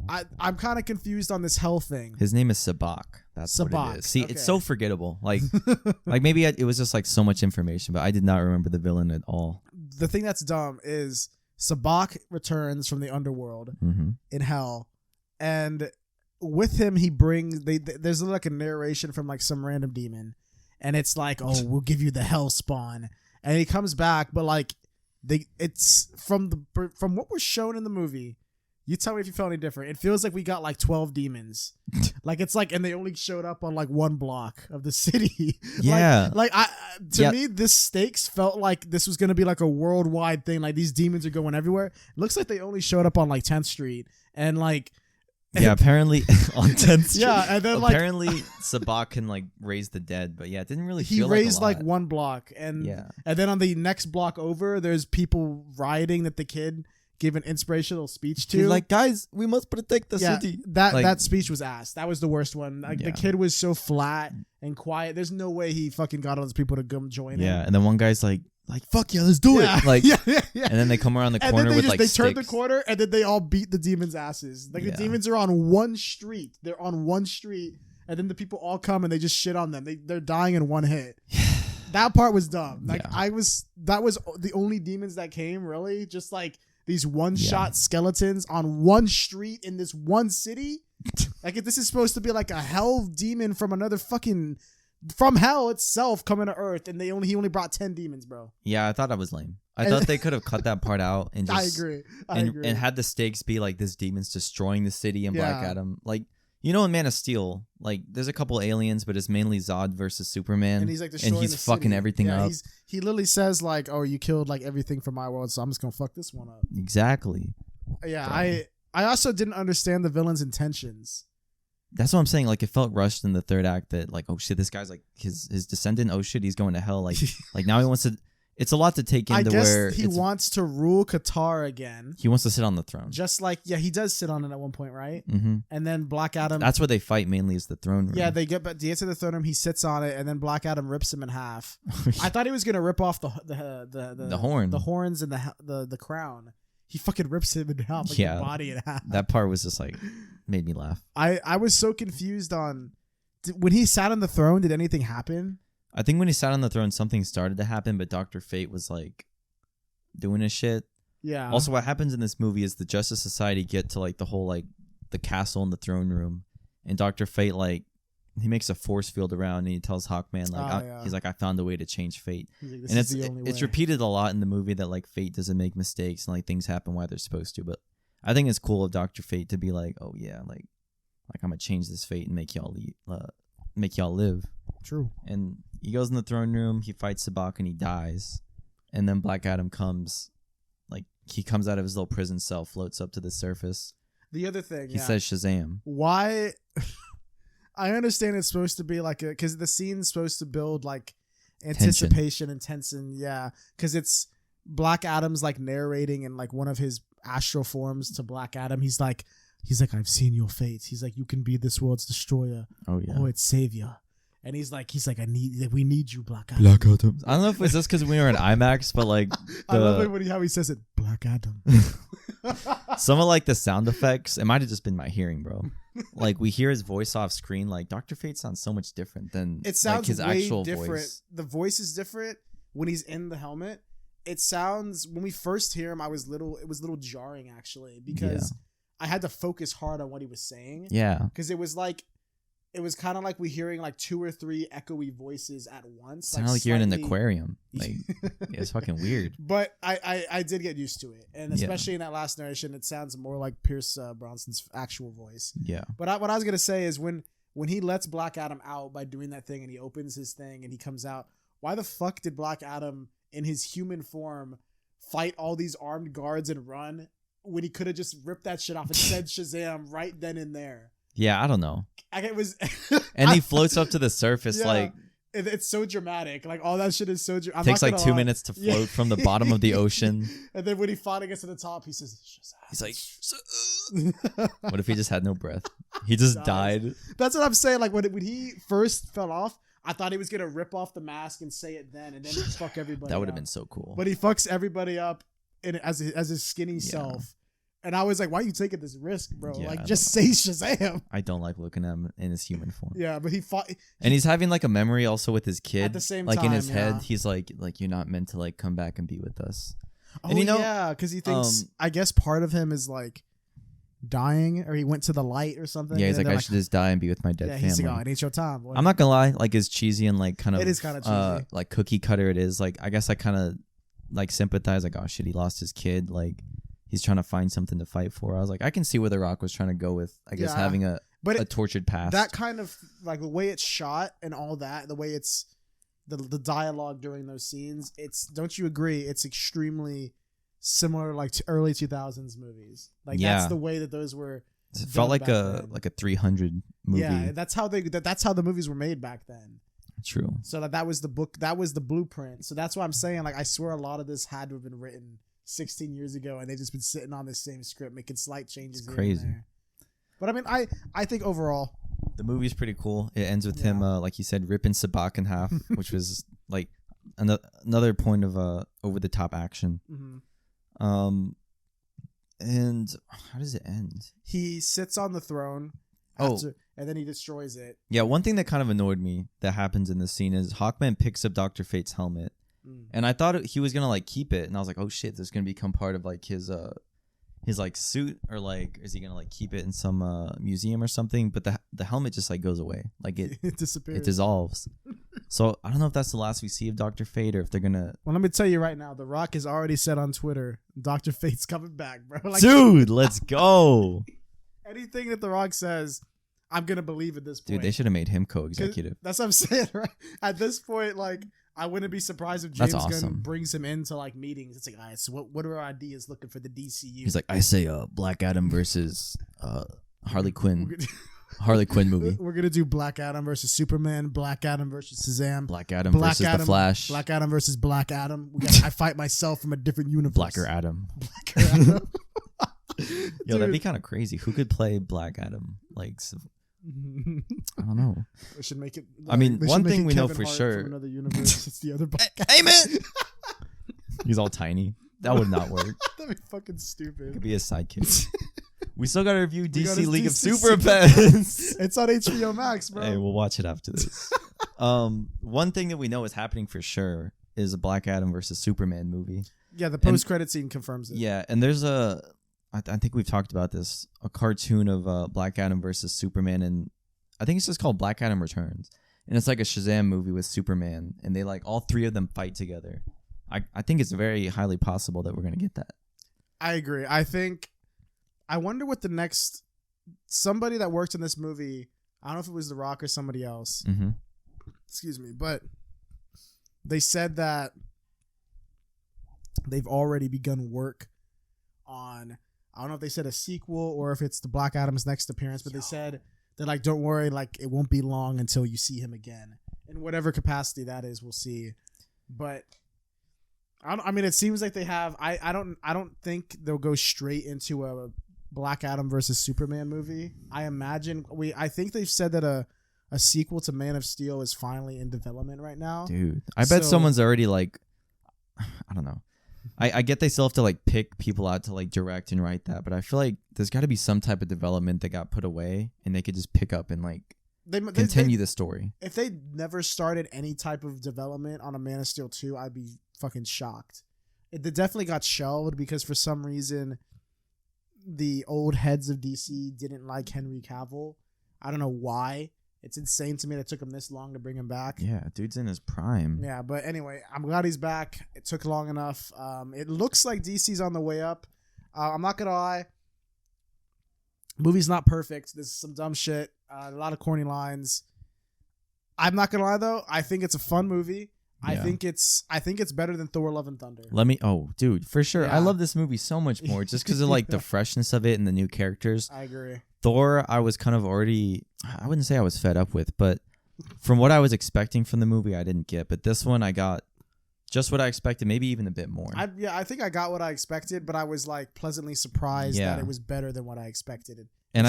I'm kind of confused on this hell thing. His name is Sabak. That's what it is. See, It's so forgettable. Like, like maybe it was just like so much information, but I did not remember the villain at all. The thing that's dumb is. Sabak returns from the underworld in hell, and with him he brings there's like a narration from like some random demon, and it's like, oh, we'll give you the hell spawn, and he comes back, but like it's from what was shown in the movie, You tell me if you felt any different. It feels like we got like 12 demons. Like it's like, and they only showed up on like one block of the city. Yeah. To me, this stakes felt like this was going to be like a worldwide thing. Like these demons are going everywhere. It looks like they only showed up on like 10th Street and like. Yeah, apparently on 10th Street. Yeah, and then apparently Sabak can like raise the dead, but yeah, it didn't really feel he raised like a lot. one block, and then on the next block over, there's people rioting that the kid gave an inspirational speech to. He's like, guys, we must protect the city. That speech was ass. That was the worst one. Like the kid was so flat and quiet. There's no way he fucking got all those people to come join him. Yeah, and then one guy's like fuck yeah, let's do it. Like and then they come around the corner with they sticks. turn the corner and then they all beat the demons' asses. Like the demons are on one street. They're on one street, and then the people all come and they just shit on them. They're dying in one hit. That part was dumb. Like that was the only demons that came, really. Just like these one-shot skeletons on one street in this one city. Like if this is supposed to be like a hell demon from another fucking from hell itself coming to Earth, and he only brought 10 demons, bro. Yeah, I thought that was lame. I thought they could have cut that part out and just I agree. And had the stakes be like this demon's destroying the city and Black Adam. Like, you know, in Man of Steel, like there's a couple aliens, but it's mainly Zod versus Superman. And he's like fucking city. everything up. He literally says like, "Oh, you killed like everything from my world, so I'm just gonna fuck this one up." Exactly. Yeah, I also didn't understand the villain's intentions. That's what I'm saying. Like, it felt rushed in the third act that, like, oh shit, this guy's like his descendant. Oh shit, he's going to hell. Like, like now he wants to. It's a lot to take into. I guess where he wants to rule Qatar again. He wants to sit on the throne. Just like he does sit on it at one point, right? Mm-hmm. And then Black Adam. That's where they fight mainly, is the throne room. Yeah, they get to the throne room. He sits on it, and then Black Adam rips him in half. I thought he was gonna rip off the horns and the crown. He fucking rips him in half, like the body in half. That part was just like made me laugh. I was so confused on when he sat on the throne. Did anything happen? I think when he sat on the throne, something started to happen, but Dr. Fate was like doing his shit. Yeah. Also, what happens in this movie is the Justice Society get to like the whole like the castle and the throne room, and Dr. Fate like he makes a force field around and he tells Hawkman like he's like, I found a way to change fate. Like, and it's repeated a lot in the movie that like fate doesn't make mistakes and like things happen why they're supposed to. But I think it's cool of Dr. Fate to be like, oh yeah, like I'm gonna change this fate and make y'all live. True. And he goes in the throne room, he fights Sabak and he dies. And then Black Adam comes, like he comes out of his little prison cell, floats up to the surface. The other thing, he says Shazam. Why? I understand it's supposed to be like because the scene's supposed to build like anticipation and tension. Yeah, because it's Black Adam's like narrating in like one of his astral forms to Black Adam. He's like, I've seen your fate. He's like, you can be this world's destroyer. Oh yeah. Oh, it's savior. And he's like, we need you, Black Adam. Black Adam. I don't know if it's just because we were in IMAX, but like I love it how he says it, Black Adam. Some of like the sound effects, it might have just been my hearing, bro. Like we hear his voice off screen, like Dr. Fate sounds so much different than it sounds like, his way actual different. voice. The voice is different when he's in the helmet. It sounds when we first hear him, it was a little jarring actually because I had to focus hard on what he was saying. Yeah, because it was kind of like we hearing like 2 or 3 echoey voices at once. Sound like you're in an aquarium. Like it's fucking weird. But I did get used to it, and especially in that last narration, it sounds more like Pierce Bronson's actual voice. Yeah. But what I was gonna say is when he lets Black Adam out by doing that thing, and he opens his thing and he comes out, why the fuck did Black Adam in his human form fight all these armed guards and run when he could have just ripped that shit off and said Shazam right then and there? Yeah, I don't know. It was, and he floats up to the surface like it's so dramatic. Like all that shit is so. Takes like 2 minutes to float from the bottom of the ocean. And then when he finally gets to the top, he says, Shazam. He's like, what if he just had no breath? He just died. That's what I'm saying. Like when he first fell off, I thought he was gonna rip off the mask and say it then, and then fuck everybody. That would have been so cool. But he fucks everybody up as his skinny self. And I was like, why are you taking this risk, bro? Yeah, like, just say Shazam. I don't like looking at him in his human form. Yeah, but he fought. And he's having like a memory also with his kid. At the same time, in his yeah. head, he's like you're not meant to like come back and be with us. Oh, and yeah, because he thinks, I guess part of him is like dying, or he went to the light or something. Yeah, he's like, I should just die and be with my dead family. He's like, oh, it ain't your time, boy. I'm not gonna lie, like as cheesy and like kind of, it is kind of cheesy. Like cookie cutter it is. Like, I guess I kind of like sympathize, like, oh shit, he lost his kid. Like, he's trying to find something to fight for. I was like, I can see where The Rock was trying to go with, I guess, having a tortured past. That kind of like the way it's shot and all that, the way it's the dialogue during those scenes. It's, don't you agree? It's extremely similar like to early 2000s movies. Like that's the way that those were. It felt like a 300 movie. Yeah, that's how the movies were made back then. True. So that was the book, that was the blueprint. So that's why I'm saying, like, I swear a lot of this had to have been written 16 years ago, and they've just been sitting on this same script making slight changes. It's crazy. But I mean, I think overall the movie's pretty cool. It ends with him, like you said, ripping Sabak in half, which was like another point of over the top action. Mm-hmm. And how does it end? He sits on the throne. And then he destroys it. Yeah, one thing that kind of annoyed me that happens in this scene is Hawkman picks up Dr. Fate's helmet. And I thought he was gonna like keep it, and I was like, oh shit, this is gonna become part of like his like suit, or like is he gonna like keep it in some museum or something? But the helmet just like goes away, like it disappears, it dissolves. So I don't know if that's the last we see of Dr. Fate, or if they're gonna. Well, let me tell you right now, The Rock has already said on Twitter, Dr. Fate's coming back, bro. Like, dude, let's go. Anything that The Rock says, I'm gonna believe at this point. Dude, they should have made him co-executive. That's what I'm saying, right? At this point, like, I wouldn't be surprised if James Gunn brings him into like meetings. It's like, all right, so what are our ideas looking for the DCU? He's like, I say, Black Adam versus Harley Quinn. Harley Quinn movie. We're gonna do Black Adam versus Superman, Black Adam versus Shazam, Black Adam versus the Flash, Black Adam versus Black Adam. I fight myself from a different universe. Blacker Adam. Yo, that'd be kind of crazy. Who could play Black Adam? Like, I don't know. We should make it. I mean, one thing we know for sure. From another universe, it's the other Black Adam. Hey man, he's all tiny. That would not work. That'd be fucking stupid. Could be a sidekick. We still gotta review DC League of Super Pets. It's on HBO Max, bro. Hey, we'll watch it after this. One thing that we know is happening for sure is a Black Adam versus Superman movie. Yeah, the post-credit scene confirms it. Yeah, and there's I think we've talked about this, a cartoon of Black Adam versus Superman, and I think it's just called Black Adam Returns. And it's like a Shazam movie with Superman, and they like all three of them fight together. I think it's very highly possible that we're going to get that. I agree. I wonder what the next, somebody that worked in this movie, I don't know if it was The Rock or somebody else. Mm-hmm. Excuse me, but they said that they've already begun work on, I don't know if they said a sequel or if it's the Black Adam's next appearance, but they said that, like, don't worry, like, it won't be long until you see him again. In whatever capacity that is, we'll see. But I mean, it seems like they have. I don't think they'll go straight into a Black Adam versus Superman movie. I imagine I think they've said that a sequel to Man of Steel is finally in development right now. Dude, I bet someone's already like, I don't know. I get they still have to like pick people out to like direct and write that, but I feel like there's got to be some type of development that got put away and they could just pick up and like continue the story. If they never started any type of development on a Man of Steel 2, I'd be fucking shocked. It definitely got shelved because for some reason the old heads of DC didn't like Henry Cavill. I don't know why. It's insane to me that it took him this long to bring him back. Yeah, dude's in his prime. Yeah, but anyway, I'm glad he's back. It took long enough. It looks like DC's on the way up. I'm not gonna lie. Movie's not perfect. There's some dumb shit. A lot of corny lines. I'm not gonna lie though. I think it's a fun movie. Yeah. I think it's better than Thor: Love and Thunder. Dude, for sure. Yeah. I love this movie so much more just because of like the freshness of it and the new characters. I agree. Thor, I was kind of already, I wouldn't say I was fed up with, but from what I was expecting from the movie, I didn't get. But this one, I got just what I expected, maybe even a bit more. I think I got what I expected, but I was like pleasantly surprised that it was better than what I expected in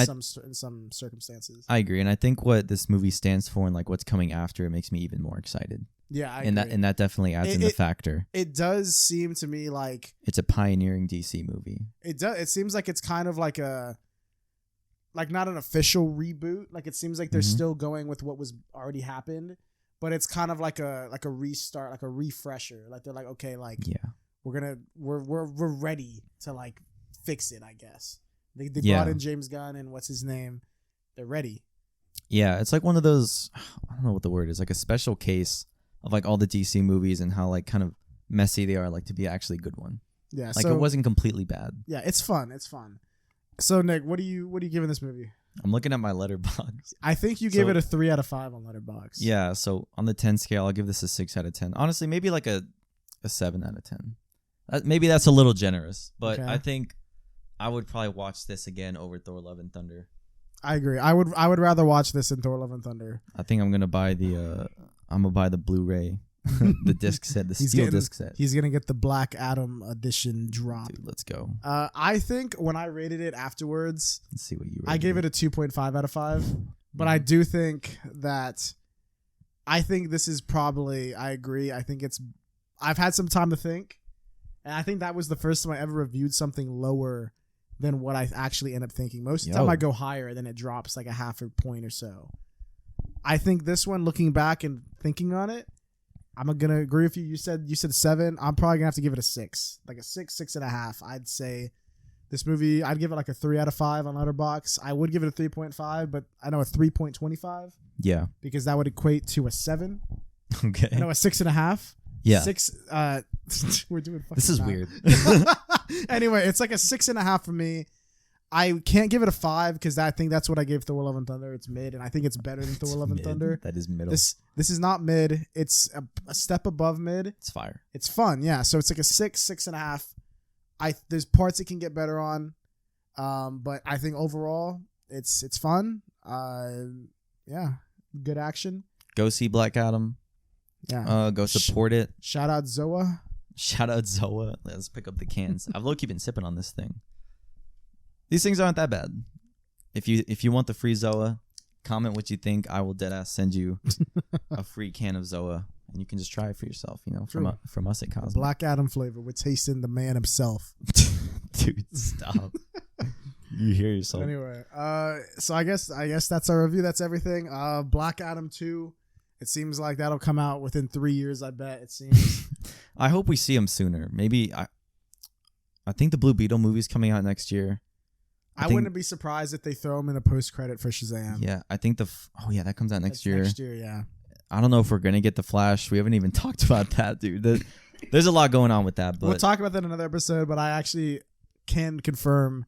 some circumstances. I agree, and I think what this movie stands for and like what's coming after, it makes me even more excited. Yeah, I agree. That definitely adds in the factor. It does seem to me like it's a pioneering DC movie. It does. It seems like it's kind of like not an official reboot. Like it seems like they're still going with what was already happened, but it's kind of like a restart, like a refresher. Like they're like, okay, like we're ready to like fix it. I guess they brought in James Gunn and what's his name. They're ready. Yeah, it's like one of those. I don't know what the word is. Like a special case of like all the DC movies and how like kind of messy they are, like to be actually a good one. Yeah, Like so it wasn't completely bad. yeah, it's fun. It's fun. So Nick, what are you giving this movie? I'm looking at my Letterboxd. I think you gave it a 3 out of 5 on Letterboxd. Yeah, so on the 10 scale, I'll give this a 6 out of 10. Honestly, maybe like a 7 out of 10. Maybe that's a little generous, but Okay. I think I would probably watch this again over Thor: Love and Thunder. I agree. I would rather watch this than Thor: Love and Thunder. I think I'm gonna buy the Blu-ray, the disc set, the steel disc set. He's gonna get the Black Adam edition drop. Dude, let's go. I think when I rated it afterwards, Let's see what you. I gave it a 2.5 out of 5. But I do think that this is probably. I agree. I think I've had some time to think, and I think that was the first time I ever reviewed something lower than what I actually end up thinking. Most of the time I go higher, and then it drops like a half a point or so. I think this one, looking back and thinking on it, I'm gonna agree with you. You said 7. I'm probably gonna have to give it a 6, like a 6, 6.5. I'd say this movie, I'd give it like a 3 out of 5 on Letterboxd. I would give it a 3.5, but I know a 3.25. Yeah, because that would equate to a 7. Okay. I know a 6.5. Yeah. 6. We're doing. Fucking this is math. weird. Anyway, it's like a 6.5 for me. I can't give it a 5 because I think that's what I gave Thor: Love and Thunder. It's mid, and I think it's better than Thor: Love and Thunder. That is middle. This is not mid. It's a step above mid. It's fire. It's fun, yeah. So it's like a 6, 6.5. There's parts it can get better on, but I think overall it's fun. Yeah, good action. Go see Black Adam. Yeah. Go support it. Shout out Zoa. Shout out Zoa. Let's pick up the cans. I've low-key been sipping on this thing. These things aren't that bad. If you want the free Zoa, comment what you think. I will deadass send you a free can of Zoa, and you can just try it for yourself. You know, from us at Cosmo. Black Adam flavor. We're tasting the man himself. Dude, stop. You hear yourself. Anyway, so I guess that's our review. That's everything. Black Adam 2. It seems like that'll come out within 3 years. I bet it seems. I hope we see him sooner. Maybe I think the Blue Beetle movie's coming out next year. I wouldn't be surprised if they throw him in a post credit for Shazam. Yeah, I think that comes out next year. Next year, yeah. I don't know if we're gonna get the Flash. We haven't even talked about that, dude. There's a lot going on with that. But We'll talk about that in another episode. But I actually can confirm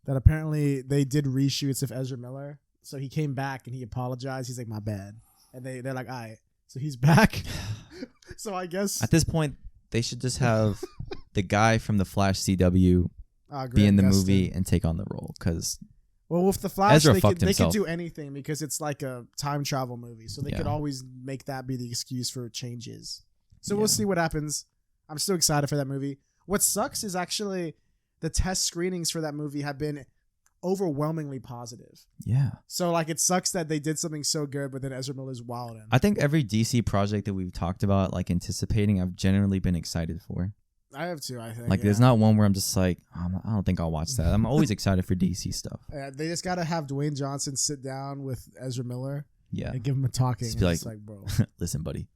that apparently they did reshoots of Ezra Miller. So he came back and he apologized. He's like, my bad. And they're like, all right. So he's back. So I guess at this point, they should just have the guy from the Flash CW be in the movie and take on the role. Because with the Flash, Ezra they could do anything because it's like a time travel movie. So they could always make that be the excuse for changes. So we'll see what happens. I'm still excited for that movie. What sucks is actually the test screenings for that movie have been overwhelmingly positive. Yeah. So like it sucks that they did something so good, but then Ezra Miller's wild. I think every DC project that we've talked about, like anticipating, I've generally been excited for. I have too, I think. Like there's not one where I'm just like, I don't think I'll watch that. I'm always excited for DC stuff. They just got to have Dwayne Johnson sit down with Ezra Miller. Yeah. And give him a talking. Just be like, bro. Listen, buddy.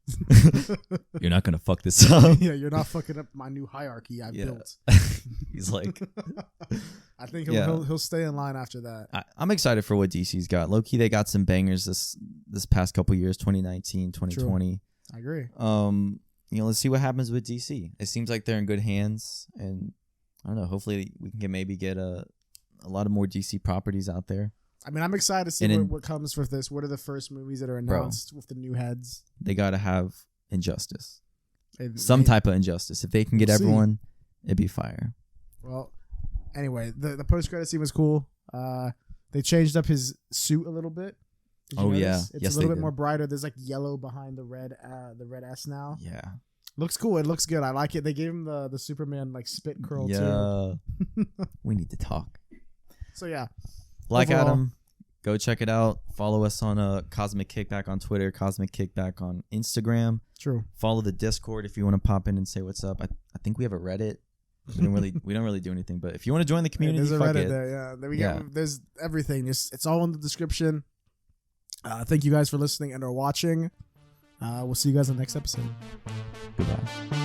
You're not going to fuck this up. Yeah, you're not fucking up my new hierarchy I built. He's like. I think he'll stay in line after that. I'm excited for what DC's got. Low-key, they got some bangers this past couple years, 2019, 2020. True. I agree. Let's see what happens with DC. It seems like they're in good hands. And I don't know, hopefully we can maybe get a lot of more DC properties out there. I mean, I'm excited to see what comes with this. What are the first movies that are announced with the new heads? They got to have Injustice. Some type of Injustice. If they can get everyone, it'd be fire. Well, anyway, the post-credit scene was cool. They changed up his suit a little bit. Yeah. It's a little bit more brighter. There's like yellow behind the red S now. Yeah. Looks cool. It looks good. I like it. They gave him the Superman like spit curl too. We need to talk. So yeah. Black Adam, go check it out. Follow us on Cosmic Kickback on Twitter, Cosmic Kickback on Instagram. True. Follow the Discord if you want to pop in and say what's up. I think we have a Reddit. We don't really do anything, but if you want to join the community, there's a Reddit there. Yeah, there's everything. It's all in the description. Thank you guys for listening and or watching. We'll see you guys in the next episode. Goodbye.